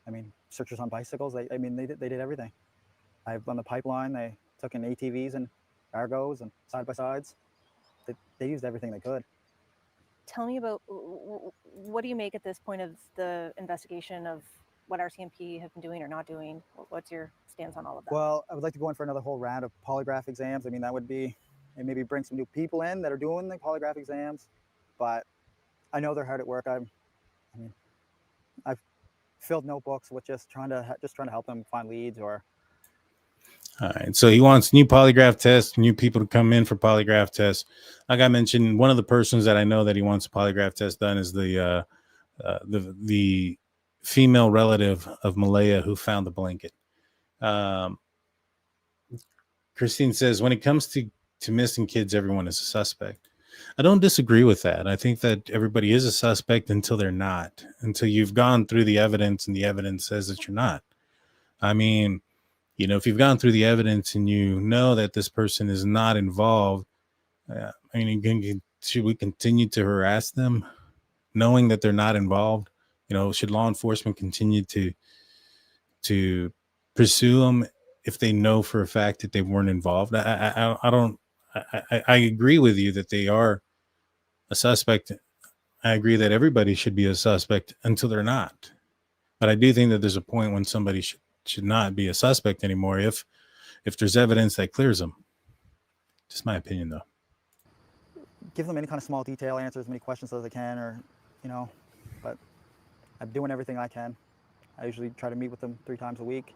I mean, searchers on bicycles. They did everything. On the pipeline, they took in ATVs and Argos and side-by-sides. They used everything they could. Tell me about, what do you make at this point of the investigation of what RCMP have been doing or not doing? What's your stance on all of that? Well, I would like to go in for another whole round of polygraph exams. I mean, that would be, and maybe bring some new people in that are doing the polygraph exams. But I know they're hard at work. I've filled notebooks with just trying to help them find leads. Or all right, so he wants new polygraph tests, new people to come in for polygraph tests. Like I mentioned, one of the persons that I know that he wants a polygraph test done is the female relative of Malaya who found the blanket. Christine says, when it comes to missing kids, everyone is a suspect. I don't disagree with that. I think that everybody is a suspect until they're not, until you've gone through the evidence and the evidence says that you're not. I mean, if you've gone through the evidence and you know that this person is not involved, should we continue to harass them knowing that they're not involved? Should law enforcement continue to pursue them if they know for a fact that they weren't involved? I agree with you that they are a suspect. I agree that everybody should be a suspect until they're not. But I do think that there's a point when somebody should not be a suspect anymore if there's evidence that clears them. Just my opinion, though. Give them any kind of small detail, answer as many questions as I can, or but I'm doing everything I can. I usually try to meet with them 3 times a week,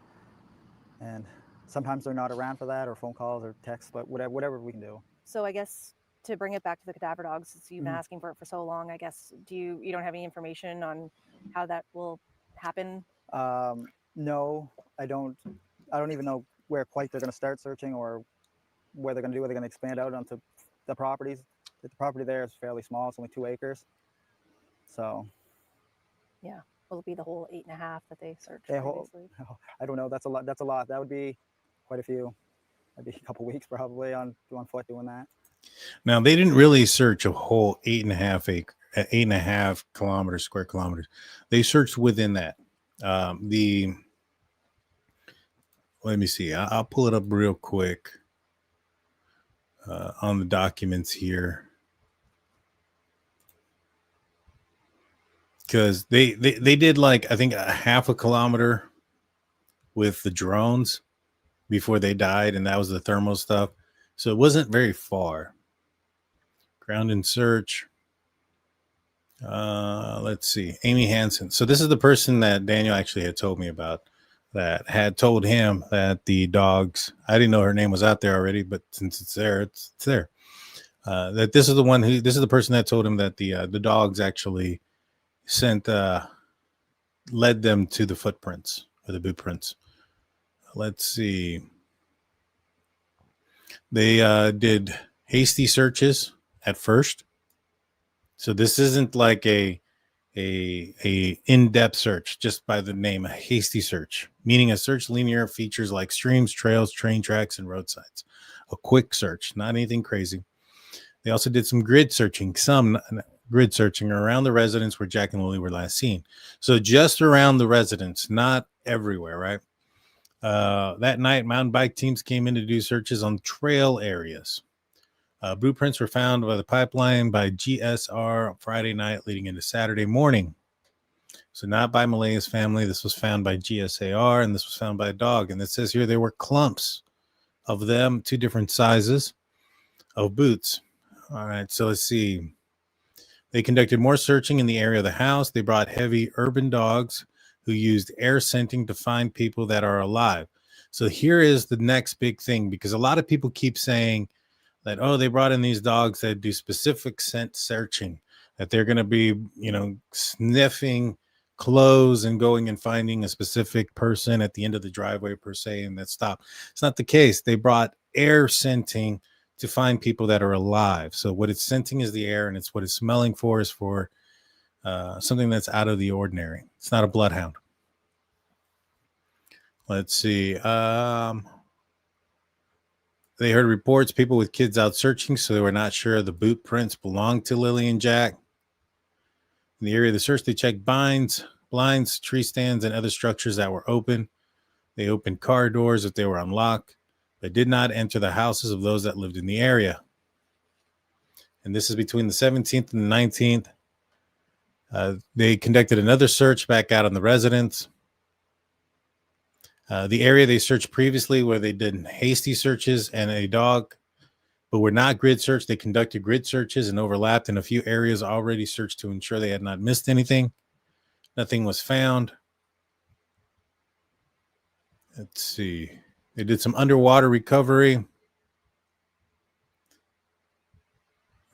and sometimes they're not around for that, or phone calls or texts, but whatever we can do. So I guess to bring it back to the cadaver dogs, since you've been asking for it for so long, I guess, you don't have any information on how that will happen? No, I don't even know where quite they're going to start searching, or where they're going to do. Whether they're going to expand out onto the properties. The property there is fairly small. It's only 2 acres. So. Yeah. Will it be the whole 8.5 that they searched previously? I don't know. That's a lot. That would be quite a few. That'd be a couple weeks probably on foot doing that. Now, they didn't really search a whole 8.5 kilometers, square kilometers. They searched within that. Let me see. I'll pull it up real quick on the documents here. Because they did, like, I think, a half a kilometer with the drones before they died, and that was the thermal stuff. So it wasn't very far. Ground and search. Let's see. Amy Hansen. So this is the person that Daniel actually had told me about, that had told him that the dogs, I didn't know her name was out there already, but since it's there, it's there. That this is the person that told him that the dogs actually led them to the footprints, or the boot prints. Let's see. They did hasty searches at first. So this isn't like a in-depth search just by the name, a hasty search. meaning a search linear features like streams, trails, train tracks, and roadsides. A quick search, not anything crazy. They also did some grid searching around the residence where Jack and Lilly were last seen. So just around the residence, not everywhere, right? That night, mountain bike teams came in to do searches on trail areas. Blueprints were found by the pipeline by GSR Friday night leading into Saturday morning. So not by Malaya's family. This was found by GSAR, and this was found by a dog. And it says here there were clumps of them, 2 different sizes of boots. All right, so let's see. They conducted more searching in the area of the house. They brought heavy urban dogs who used air scenting to find people that are alive. So here is the next big thing, because a lot of people keep saying that, oh, they brought in these dogs that do specific scent searching, that they're going to be, sniffing clothes and going and finding a specific person at the end of the driveway per se, and that stop. It's not the case. They brought air scenting to find people that are alive. So what it's scenting is the air, and it's what it's smelling for is for something that's out of the ordinary. It's not a bloodhound. Let's see. They heard reports, people with kids out searching, so they were not sure the boot prints belonged to Lilly and Jack. In the area of the search, they checked blinds, tree stands, and other structures that were open. They opened car doors if they were unlocked, but did not enter the houses of those that lived in the area. And this is between the 17th and the 19th. They conducted another search back out on the residence. The area they searched previously, where they did hasty searches and a dog, but were not grid searched. They conducted grid searches and overlapped in a few areas already searched to ensure they had not missed anything. Nothing was found. Let's see. They did some underwater recovery.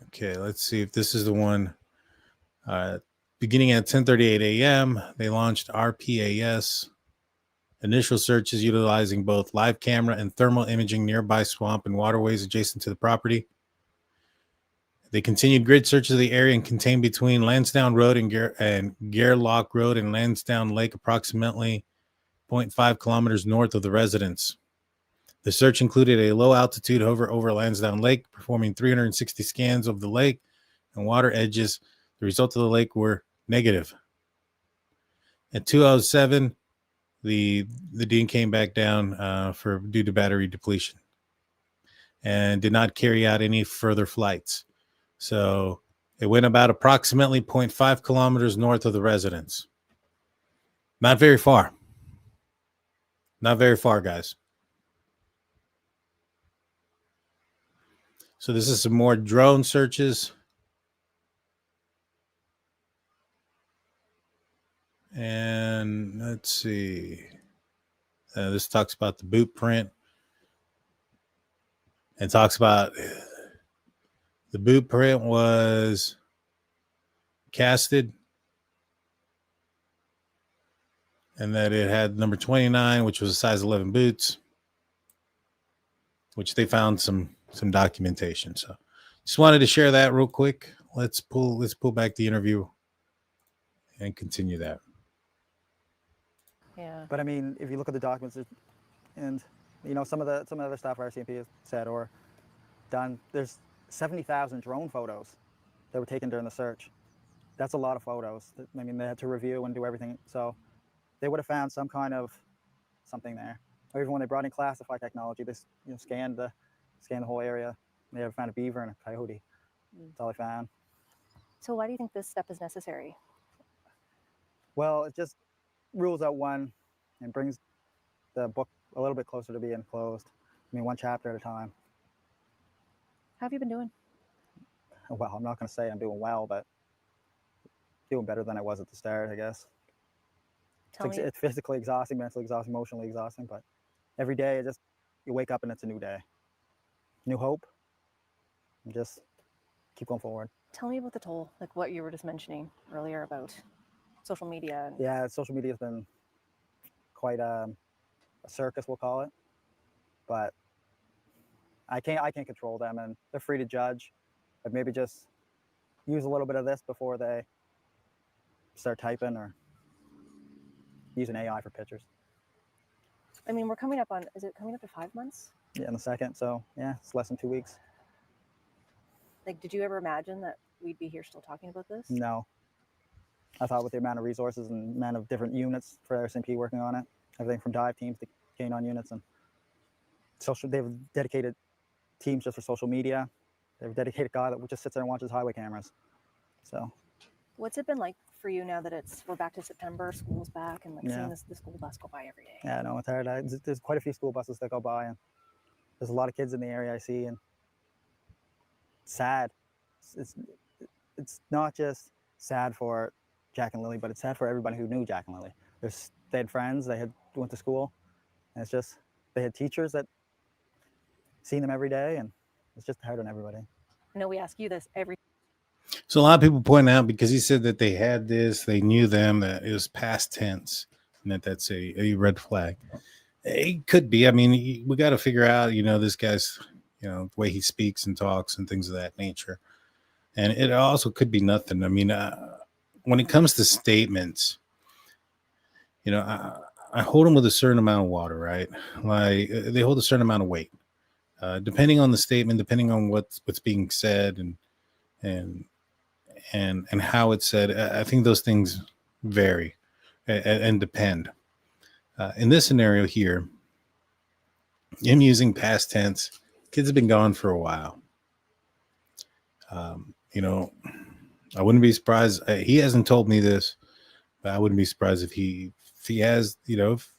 Okay, let's see if this is the one. Beginning at 10:38 a.m., they launched RPAS. Initial searches utilizing both live camera and thermal imaging nearby swamp and waterways adjacent to the property. They continued grid searches of the area and contained between Lansdowne Road and Gairloch Road and Lansdowne Lake, approximately 0.5 kilometers north of the residence. The search included a low-altitude hover over Lansdowne Lake, performing 360 scans of the lake and water edges. The results of the lake were negative. At 2:07, the Dean came back down due to battery depletion and did not carry out any further flights. So it went about approximately 0.5 kilometers north of the residence. Not very far. Not very far, guys. So this is some more drone searches. And let's see. This talks about the boot print. It talks about the boot print was casted and that it had number 29, which was a size 11 boots, which they found some documentation. So just wanted to share that real quick. Let's pull back the interview and continue that. Yeah. But I mean, if you look at the documents, and some of the other stuff RCMP has said or done, there's 70,000 drone photos that were taken during the search. That's a lot of photos. I mean, they had to review and do everything. So they would have found some kind of something there. Or even when they brought in classified technology, they scanned the whole area. They ever found a beaver and a coyote. That's all they found. So why do you think this step is necessary? Well, it just rules out one and brings the book a little bit closer to being closed. I mean, one chapter at a time. How have you been doing? Well, I'm not going to say I'm doing well, but doing better than I was at the start, I guess. It's physically exhausting, mentally exhausting, emotionally exhausting, but every day you wake up and it's a new day. New hope. And just keep going forward. Tell me about the toll, like what you were just mentioning earlier about social media. Yeah, social media has been quite a circus, we'll call it. But I can't control them, and they're free to judge. But maybe just use a little bit of this before they start typing or using AI for pictures. I mean, we're coming up on, is it coming up to 5 months? Yeah, in the second. So yeah, it's less than 2 weeks. Like, did you ever imagine that we'd be here still talking about this? No. I thought with the amount of resources and amount of different units for RCMP working on it, everything from dive teams to canine units and social, they've dedicated teams just for social media. They have a dedicated guy that just sits there and watches highway cameras. So, what's it been like for you now that we're back to September, school's back, and like Yeah. seeing the school bus go by every day? yeah, no, it's hard. There's quite a few school buses that go by, and there's a lot of kids in the area I see, and it's sad. It's not just sad for Jack and Lily, but it's sad for everybody who knew Jack and Lily. They had friends, went to school, and it's just, they had teachers that seen them every day, and it's just hard on everybody. I know we ask you this every. So a lot of people point out, because he said that they had this, they knew them, that it was past tense, and that's a red flag. It could be. I mean, we got to figure out, this guy's, the way he speaks and talks and things of that nature. And it also could be nothing. I mean, when it comes to statements, I hold them with a certain amount of water, right? Like they hold a certain amount of weight, depending on the statement, depending on what's being said and how it's said. I think those things vary and depend. In this scenario here, him using past tense, kids have been gone for a while. I wouldn't be surprised. He hasn't told me this, but I wouldn't be surprised if he has, if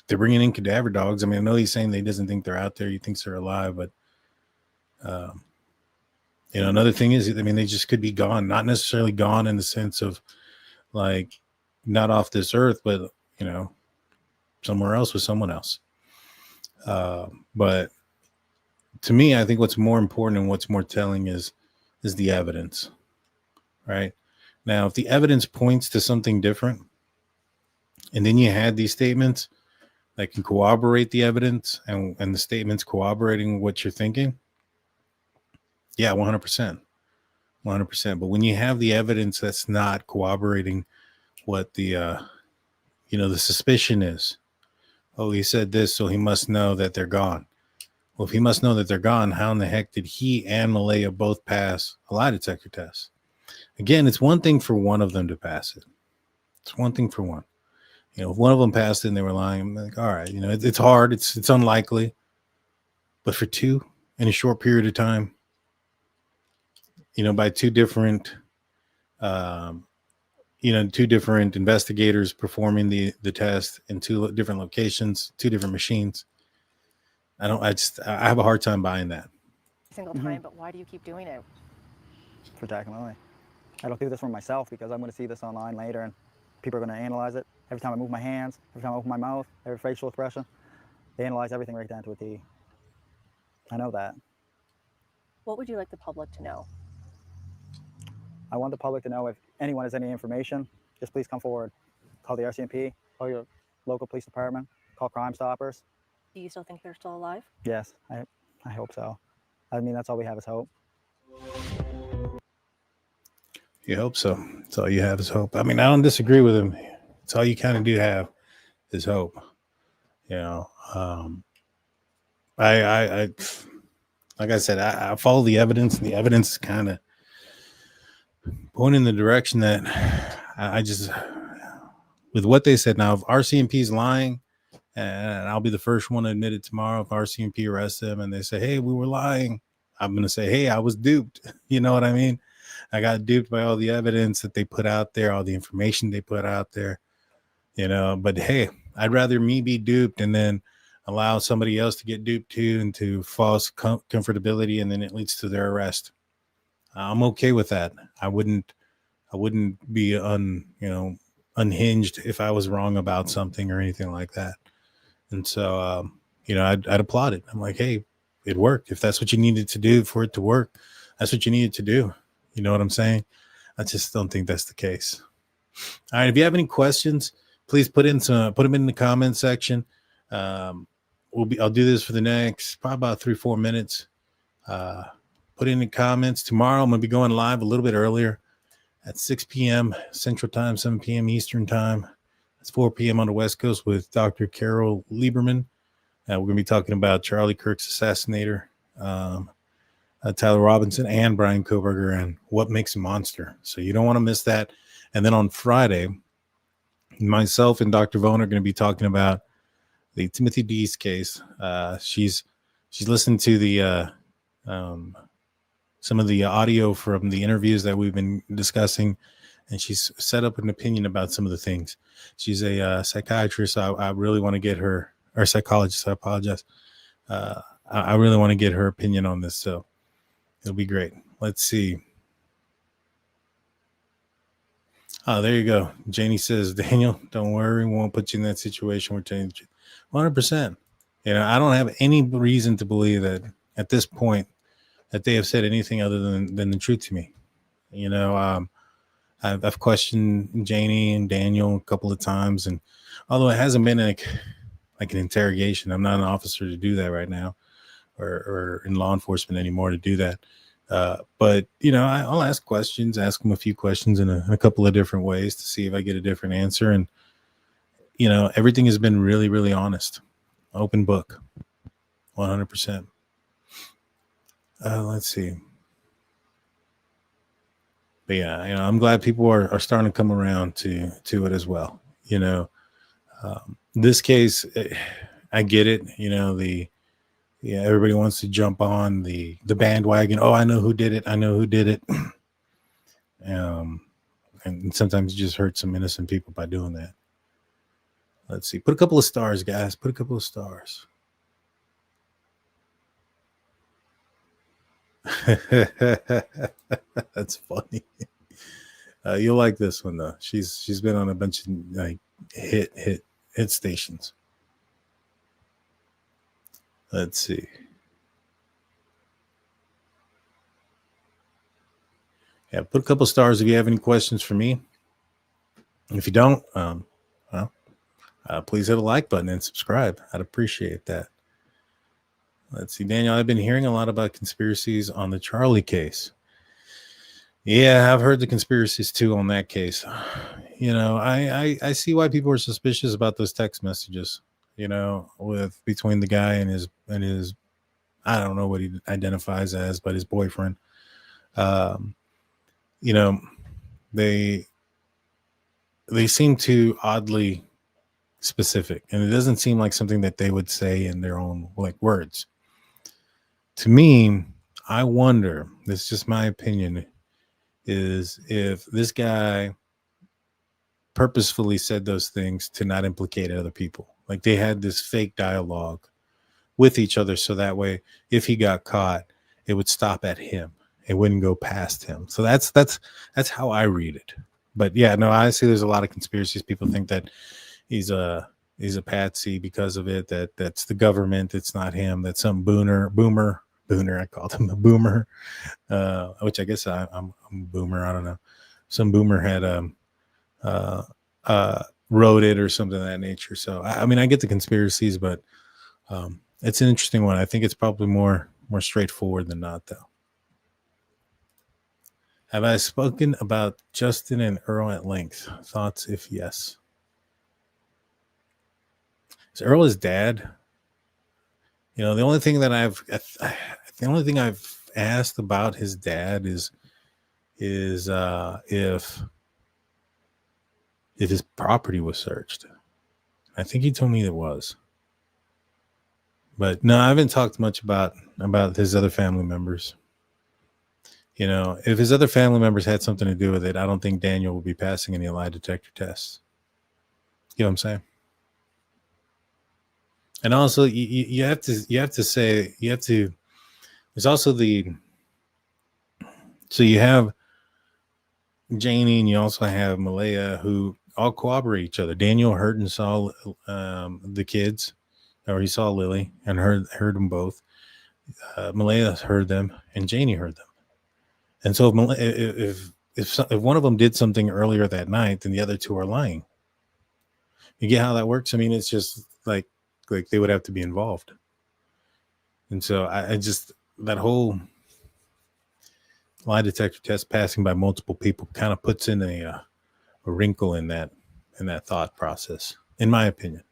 they're bringing in cadaver dogs. I mean, I know he's saying that he doesn't think they're out there. He thinks they're alive, but, another thing is, I mean, they just could be gone, not necessarily gone in the sense of like not off this earth, but, somewhere else with someone else. But to me, I think what's more important and what's more telling is the evidence, right? Now, if the evidence points to something different, and then you had these statements that can corroborate the evidence and the statements corroborating what you're thinking, yeah, 100%. 100%. But when you have the evidence that's not corroborating what the suspicion is, oh, he said this, so he must know that they're gone. Well, if he must know that they're gone, how in the heck did he and Malaya both pass a lie detector test? Again, it's one thing for one of them to pass it. It's one thing for one. If one of them passed it and they were lying, I'm like, all right, it's hard. It's unlikely. But for two in a short period of time, by two different investigators performing the test in two different locations, two different machines, I have a hard time buying that. Single time, but why do you keep doing it? For Jack and Lily. I don't do this for myself because I'm going to see this online later and people are going to analyze it. Every time I move my hands, every time I open my mouth, every facial expression, they analyze everything right down to a T. I know that. What would you like the public to know? I want the public to know if anyone has any information, just please come forward. Call the RCMP, call your local police department, call Crime Stoppers. Do you still think they're still alive? Yes, I hope so. I mean, that's all we have is hope. You hope so. That's all you have is hope. I mean, I don't disagree with him. It's all you kind of do have is hope. I like I said, I follow the evidence, and the evidence is kind of pointing in the direction that I just, with what they said. Now, if RCMP is lying, and I'll be the first one to admit it tomorrow, if RCMP arrests them and they say, hey, we were lying, I'm going to say, hey, I was duped. You know what I mean? I got duped by all the evidence that they put out there, all the information they put out there, but hey, I'd rather me be duped and then allow somebody else to get duped too into false comfortability, and then it leads to their arrest. I'm okay with that. I wouldn't be unhinged if I was wrong about something or anything like that. And so, I'd applaud it. I'm like, hey, it worked. If that's what you needed to do for it to work, that's what you needed to do. You know what I'm saying? I just don't think that's the case. All right. If you have any questions, please put them in the comment section. I'll do this for the next probably about 3-4 minutes. Put in the comments. Tomorrow I'm going to be going live a little bit earlier at 6 p.m. Central Time, 7 p.m. Eastern Time. It's 4 p.m. on the West Coast with Dr. Carol Lieberman. We're going to be talking about Charlie Kirk's assassinator, Tyler Robinson, and Brian Koberger, and what makes a monster. So you don't want to miss that. And then on Friday, myself and Dr. Vaughn are going to be talking about the Timothy Dees case. She's listened to the some of the audio from the interviews that we've been discussing, and she's set up an opinion about some of the things. She's a psychiatrist. I really want to get her, or psychologist. I apologize. I really want to get her opinion on this, so it'll be great. Let's see. Oh, there you go. Janie says, Daniel, don't worry, we won't put you in that situation. We're telling you 100%. You know, I don't have any reason to believe that at this point that they have said anything other than the truth to me. You know, I've questioned Janie and Daniel a couple of times, and although it hasn't been like an interrogation, I'm not an officer to do that right now, or in law enforcement anymore to do that. But you know, I'll ask questions, ask them a few questions in a couple of different ways to see if I get a different answer. And you know, everything has been really, really honest, open book, 100%. Let's see. But yeah, you know, I'm glad people are starting to come around to it as well. You know, this case, I get it. You know, everybody wants to jump on the bandwagon. Oh, I know who did it. I know who did it. And sometimes you just hurt some innocent people by doing that. Let's see. Put a couple of stars, guys. Put a couple of stars. That's funny. You'll like this one though. She's been on a bunch of like hit stations. Let's see. Yeah, put a couple stars if you have any questions for me. If you don't, please hit a like button and subscribe. I'd appreciate that. Let's see, Daniel, I've been hearing a lot about conspiracies on the Charlie case. Yeah, I've heard the conspiracies too on that case. You know, I see why people are suspicious about those text messages, you know, between the guy and his I don't know what he identifies as, but his boyfriend. You know, they seem too oddly specific, and it doesn't seem like something that they would say in their own like words. To me, I wonder, this is just my opinion, is if this guy purposefully said those things to not implicate other people. Like they had this fake dialogue with each other, so that way if he got caught, it would stop at him. It wouldn't go past him. So that's how I read it. But yeah, no, I see there's a lot of conspiracies. People think that he's a patsy because of it, that's the government, it's not him, that's some boomer, I called him a boomer, which I guess I'm a boomer, I don't know. Some boomer had wrote it or something of that nature. So I mean, I get the conspiracies, but it's an interesting one. I think it's probably more straightforward than not, though. Have I spoken about Justin and Earl at length? Thoughts if yes. Is Earl his dad? You know, the only thing I've asked about his dad is if his property was searched. I think he told me it was. But no, I haven't talked much about his other family members. You know, if his other family members had something to do with it, I don't think Daniel will be passing any lie detector tests. You know what I'm saying? And also, you have to say, there's also so you have Janie and you also have Malaya, who all corroborate each other. Daniel heard and saw the kids, or he saw Lily and heard them both. Malaya heard them and Janie heard them. And so if one of them did something earlier that night, then the other two are lying. You get how that works? I mean, it's just like they would have to be involved. And so I just, that whole lie detector test passing by multiple people kind of puts in a wrinkle in that thought process, in my opinion.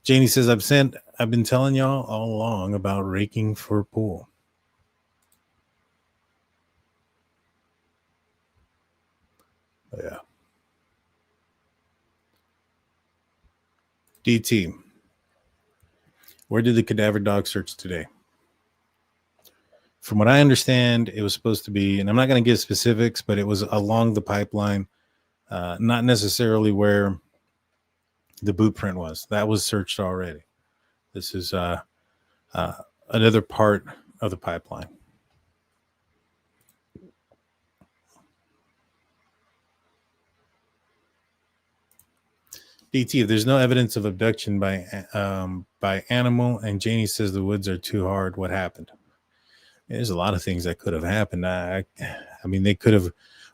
Janie says, I've been telling y'all all along about raking for pool. Yeah. DT, where did the cadaver dog search today? From what I understand, it was supposed to be, and I'm not going to give specifics, but it was along the pipeline, not necessarily where the boot print was. That was searched already. This is another part of the pipeline. DT, if there's no evidence of abduction by animal, and Janie says the woods are too hard, what happened? There's a lot of things that could have happened. I mean, they could have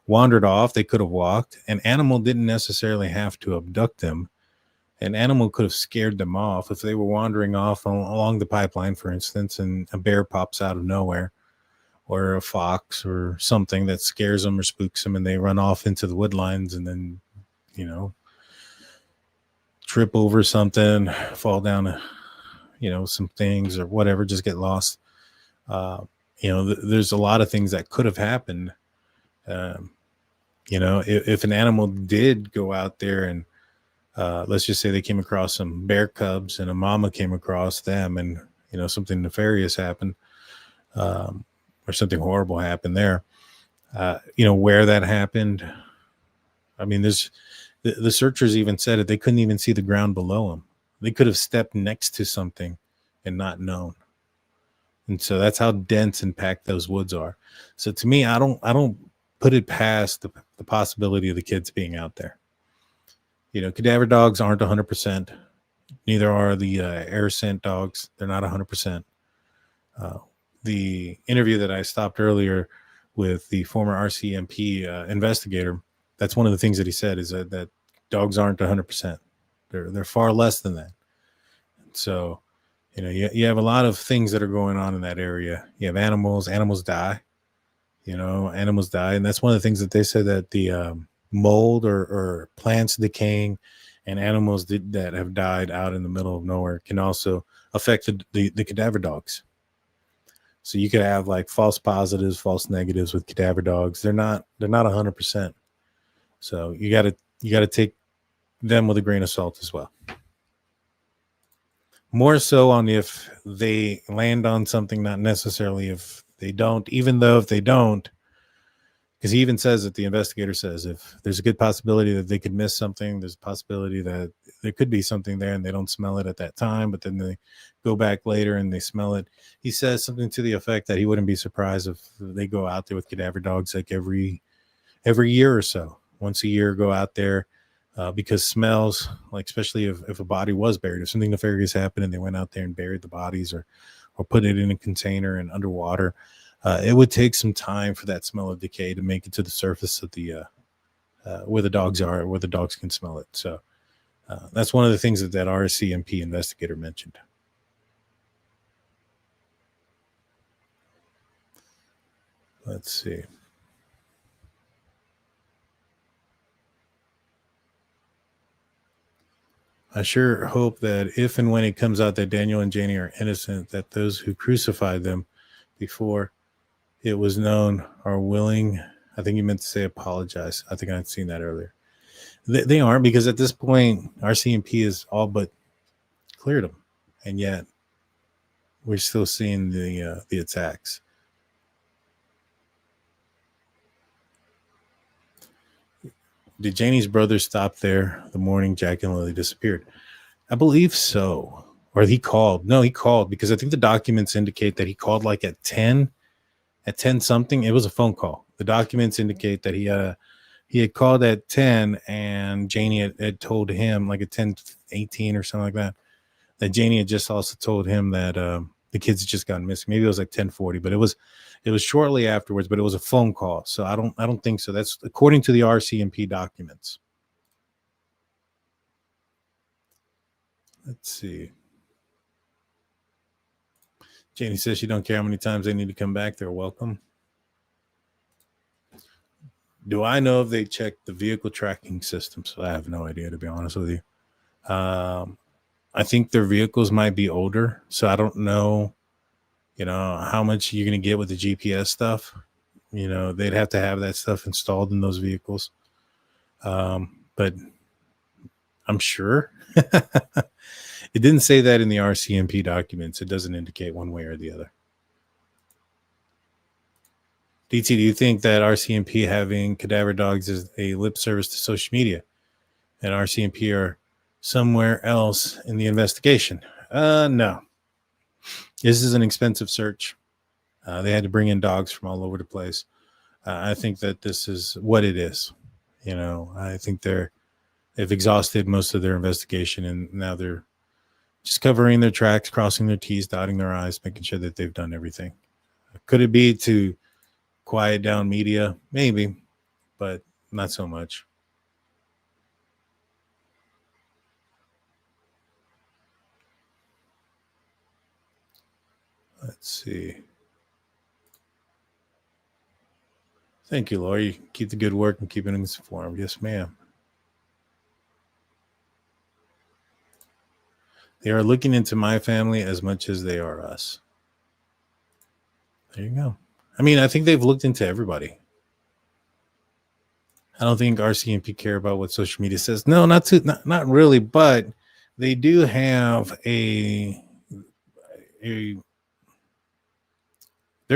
wandered off. They could have walked. An animal didn't necessarily have to abduct them. An animal could have scared them off if they were wandering off along the pipeline, for instance, and a bear pops out of nowhere, or a fox or something that scares them or spooks them, and they run off into the woodlines and then, you know, trip over something, fall down, you know, some things or whatever, just get lost. You know, there's a lot of things that could have happened. You know, if an animal did go out there and let's just say they came across some bear cubs and a mama came across them, and, you know, something nefarious happened, or something horrible happened there, you know, where that happened. I mean, the searchers even said it. They couldn't even see the ground below them. They could have stepped next to something and not known. And so that's how dense and packed those woods are. So to me, I don't put it past the possibility of the kids being out there. You know, cadaver dogs aren't 100%. Neither are the air scent dogs. They're not 100%. The interview that I stopped earlier with the former RCMP investigator, that's one of the things that he said, is that dogs aren't 100%. They're far less than that. So, you know, you have a lot of things that are going on in that area. You have animals die, you know, and that's one of the things that they said, that the mold or plants decaying and animals that have died out in the middle of nowhere can also affect the cadaver dogs. So you could have like false positives, false negatives with cadaver dogs. They're not 100%. So you got to take them with a grain of salt as well. More so on if they land on something, not necessarily if they don't, even though if they don't, because he even says that, the investigator says, if there's a good possibility that they could miss something, there's a possibility that there could be something there and they don't smell it at that time, but then they go back later and they smell it. He says something to the effect that he wouldn't be surprised if they go out there with cadaver dogs like every year or so, once a year, go out there. Because smells, like, especially if a body was buried, if something nefarious happened and they went out there and buried the bodies or put it in a container and underwater, it would take some time for that smell of decay to make it to the surface of the where the dogs are, where the dogs can smell it. So that's one of the things that RCMP investigator mentioned. Let's see. I sure hope that if and when it comes out that Daniel and Janie are innocent, that those who crucified them before it was known are willing. I think you meant to say apologize. I think I'd seen that earlier. They aren't, because at this point, RCMP has all but cleared them, and yet we're still seeing the attacks. Did Janie's brother stop there the morning Jack and Lilly disappeared? I believe so. Or he called. No, he called, because I think the documents indicate that he called like at 10 something. It was a phone call. The documents indicate that he had called at 10, and Janie had told him, like at 10:18 or something like that Janie had just also told him that the kids had just gotten missing. Maybe it was like 10:40, but it was shortly afterwards, but it was a phone call. So I don't think so. That's according to the RCMP documents. Let's see. Janie says she don't care how many times they need to come back. They're welcome. Do I know if they checked the vehicle tracking system? So I have no idea, to be honest with you. I think their vehicles might be older, so I don't know, how much you're going to get with the GPS stuff. They'd have to have that stuff installed in those vehicles. But I'm sure it didn't say that in the RCMP documents. It doesn't indicate one way or the other. DT, do you think that RCMP having cadaver dogs is a lip service to social media and RCMP are somewhere else in the investigation? No. This is an expensive search. They had to bring in dogs from all over the place. I think that this is what it is. I think they've exhausted most of their investigation, and now they're just covering their tracks, crossing their T's, dotting their I's, making sure that they've done everything. Could it be to quiet down media? Maybe, but not so much. Let's see. Thank you, Lori. Keep the good work and keeping us informed. Yes, ma'am. They are looking into my family as much as they are us. There you go. I mean, I think they've looked into everybody. I don't think RCMP care about what social media says. No, not really, but they do have their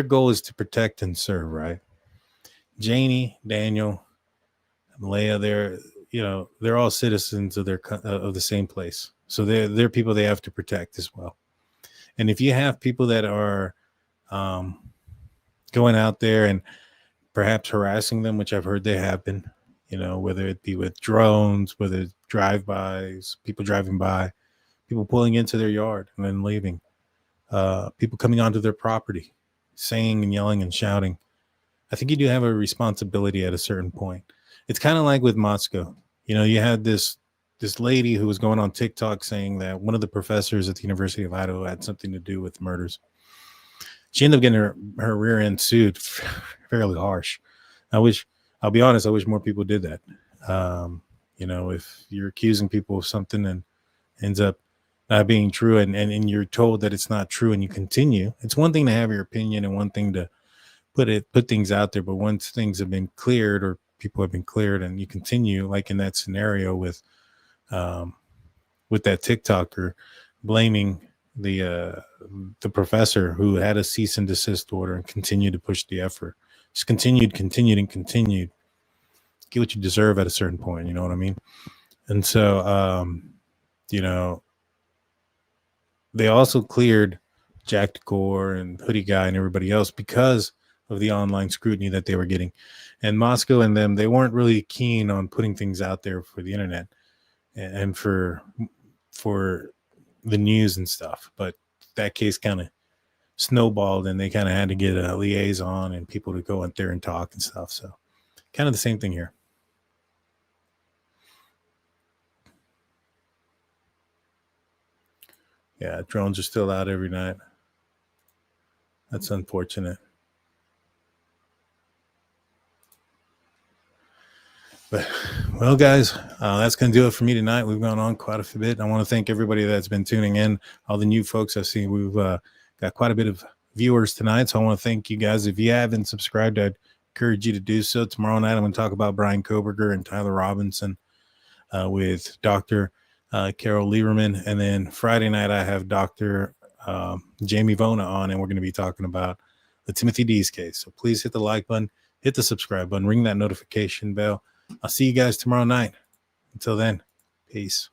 goal is to protect and serve, right? Janie, Daniel, Leia, they're all citizens of of the same place. So they're people they have to protect as well. And if you have people that are going out there and perhaps harassing them, which I've heard they have been, whether it be with drones, whether it's drive-bys, people driving by, people pulling into their yard and then leaving, people coming onto their property, saying and yelling and shouting, I think you do have a responsibility at a certain point. It's kind of like with Moscow. You had this lady who was going on TikTok saying that one of the professors at the University of Idaho had something to do with murders. She ended up getting her rear end sued fairly harsh. I'll be honest, I wish more people did that. If you're accusing people of something and ends up not being true and you're told that it's not true and you continue, it's one thing to have your opinion and one thing to put things out there, but once things have been cleared or people have been cleared and you continue, like in that scenario with that TikToker blaming the professor who had a cease and desist order and continued to push the effort, just continued. Get what you deserve at a certain point, you know what I mean? And so they also cleared Jack Decor and Hoodie Guy and everybody else because of the online scrutiny that they were getting. And Moscow and them, they weren't really keen on putting things out there for the internet and for the news and stuff. But that case kind of snowballed and they kind of had to get a liaison and people to go out there and talk and stuff. So kind of the same thing here. Yeah, drones are still out every night. That's unfortunate. But, well, guys, that's going to do it for me tonight. We've gone on quite a bit. I want to thank everybody that's been tuning in, all the new folks I see. We've got quite a bit of viewers tonight, so I want to thank you guys. If you haven't subscribed, I'd encourage you to do so. Tomorrow night, I'm going to talk about Brian Koberger and Tyler Robinson with Dr. Carol Lieberman. And then Friday night, I have Dr. Jamie Vona on, and we're going to be talking about the Timothy Dees case. So please hit the like button, hit the subscribe button, ring that notification bell. I'll see you guys tomorrow night. Until then, peace.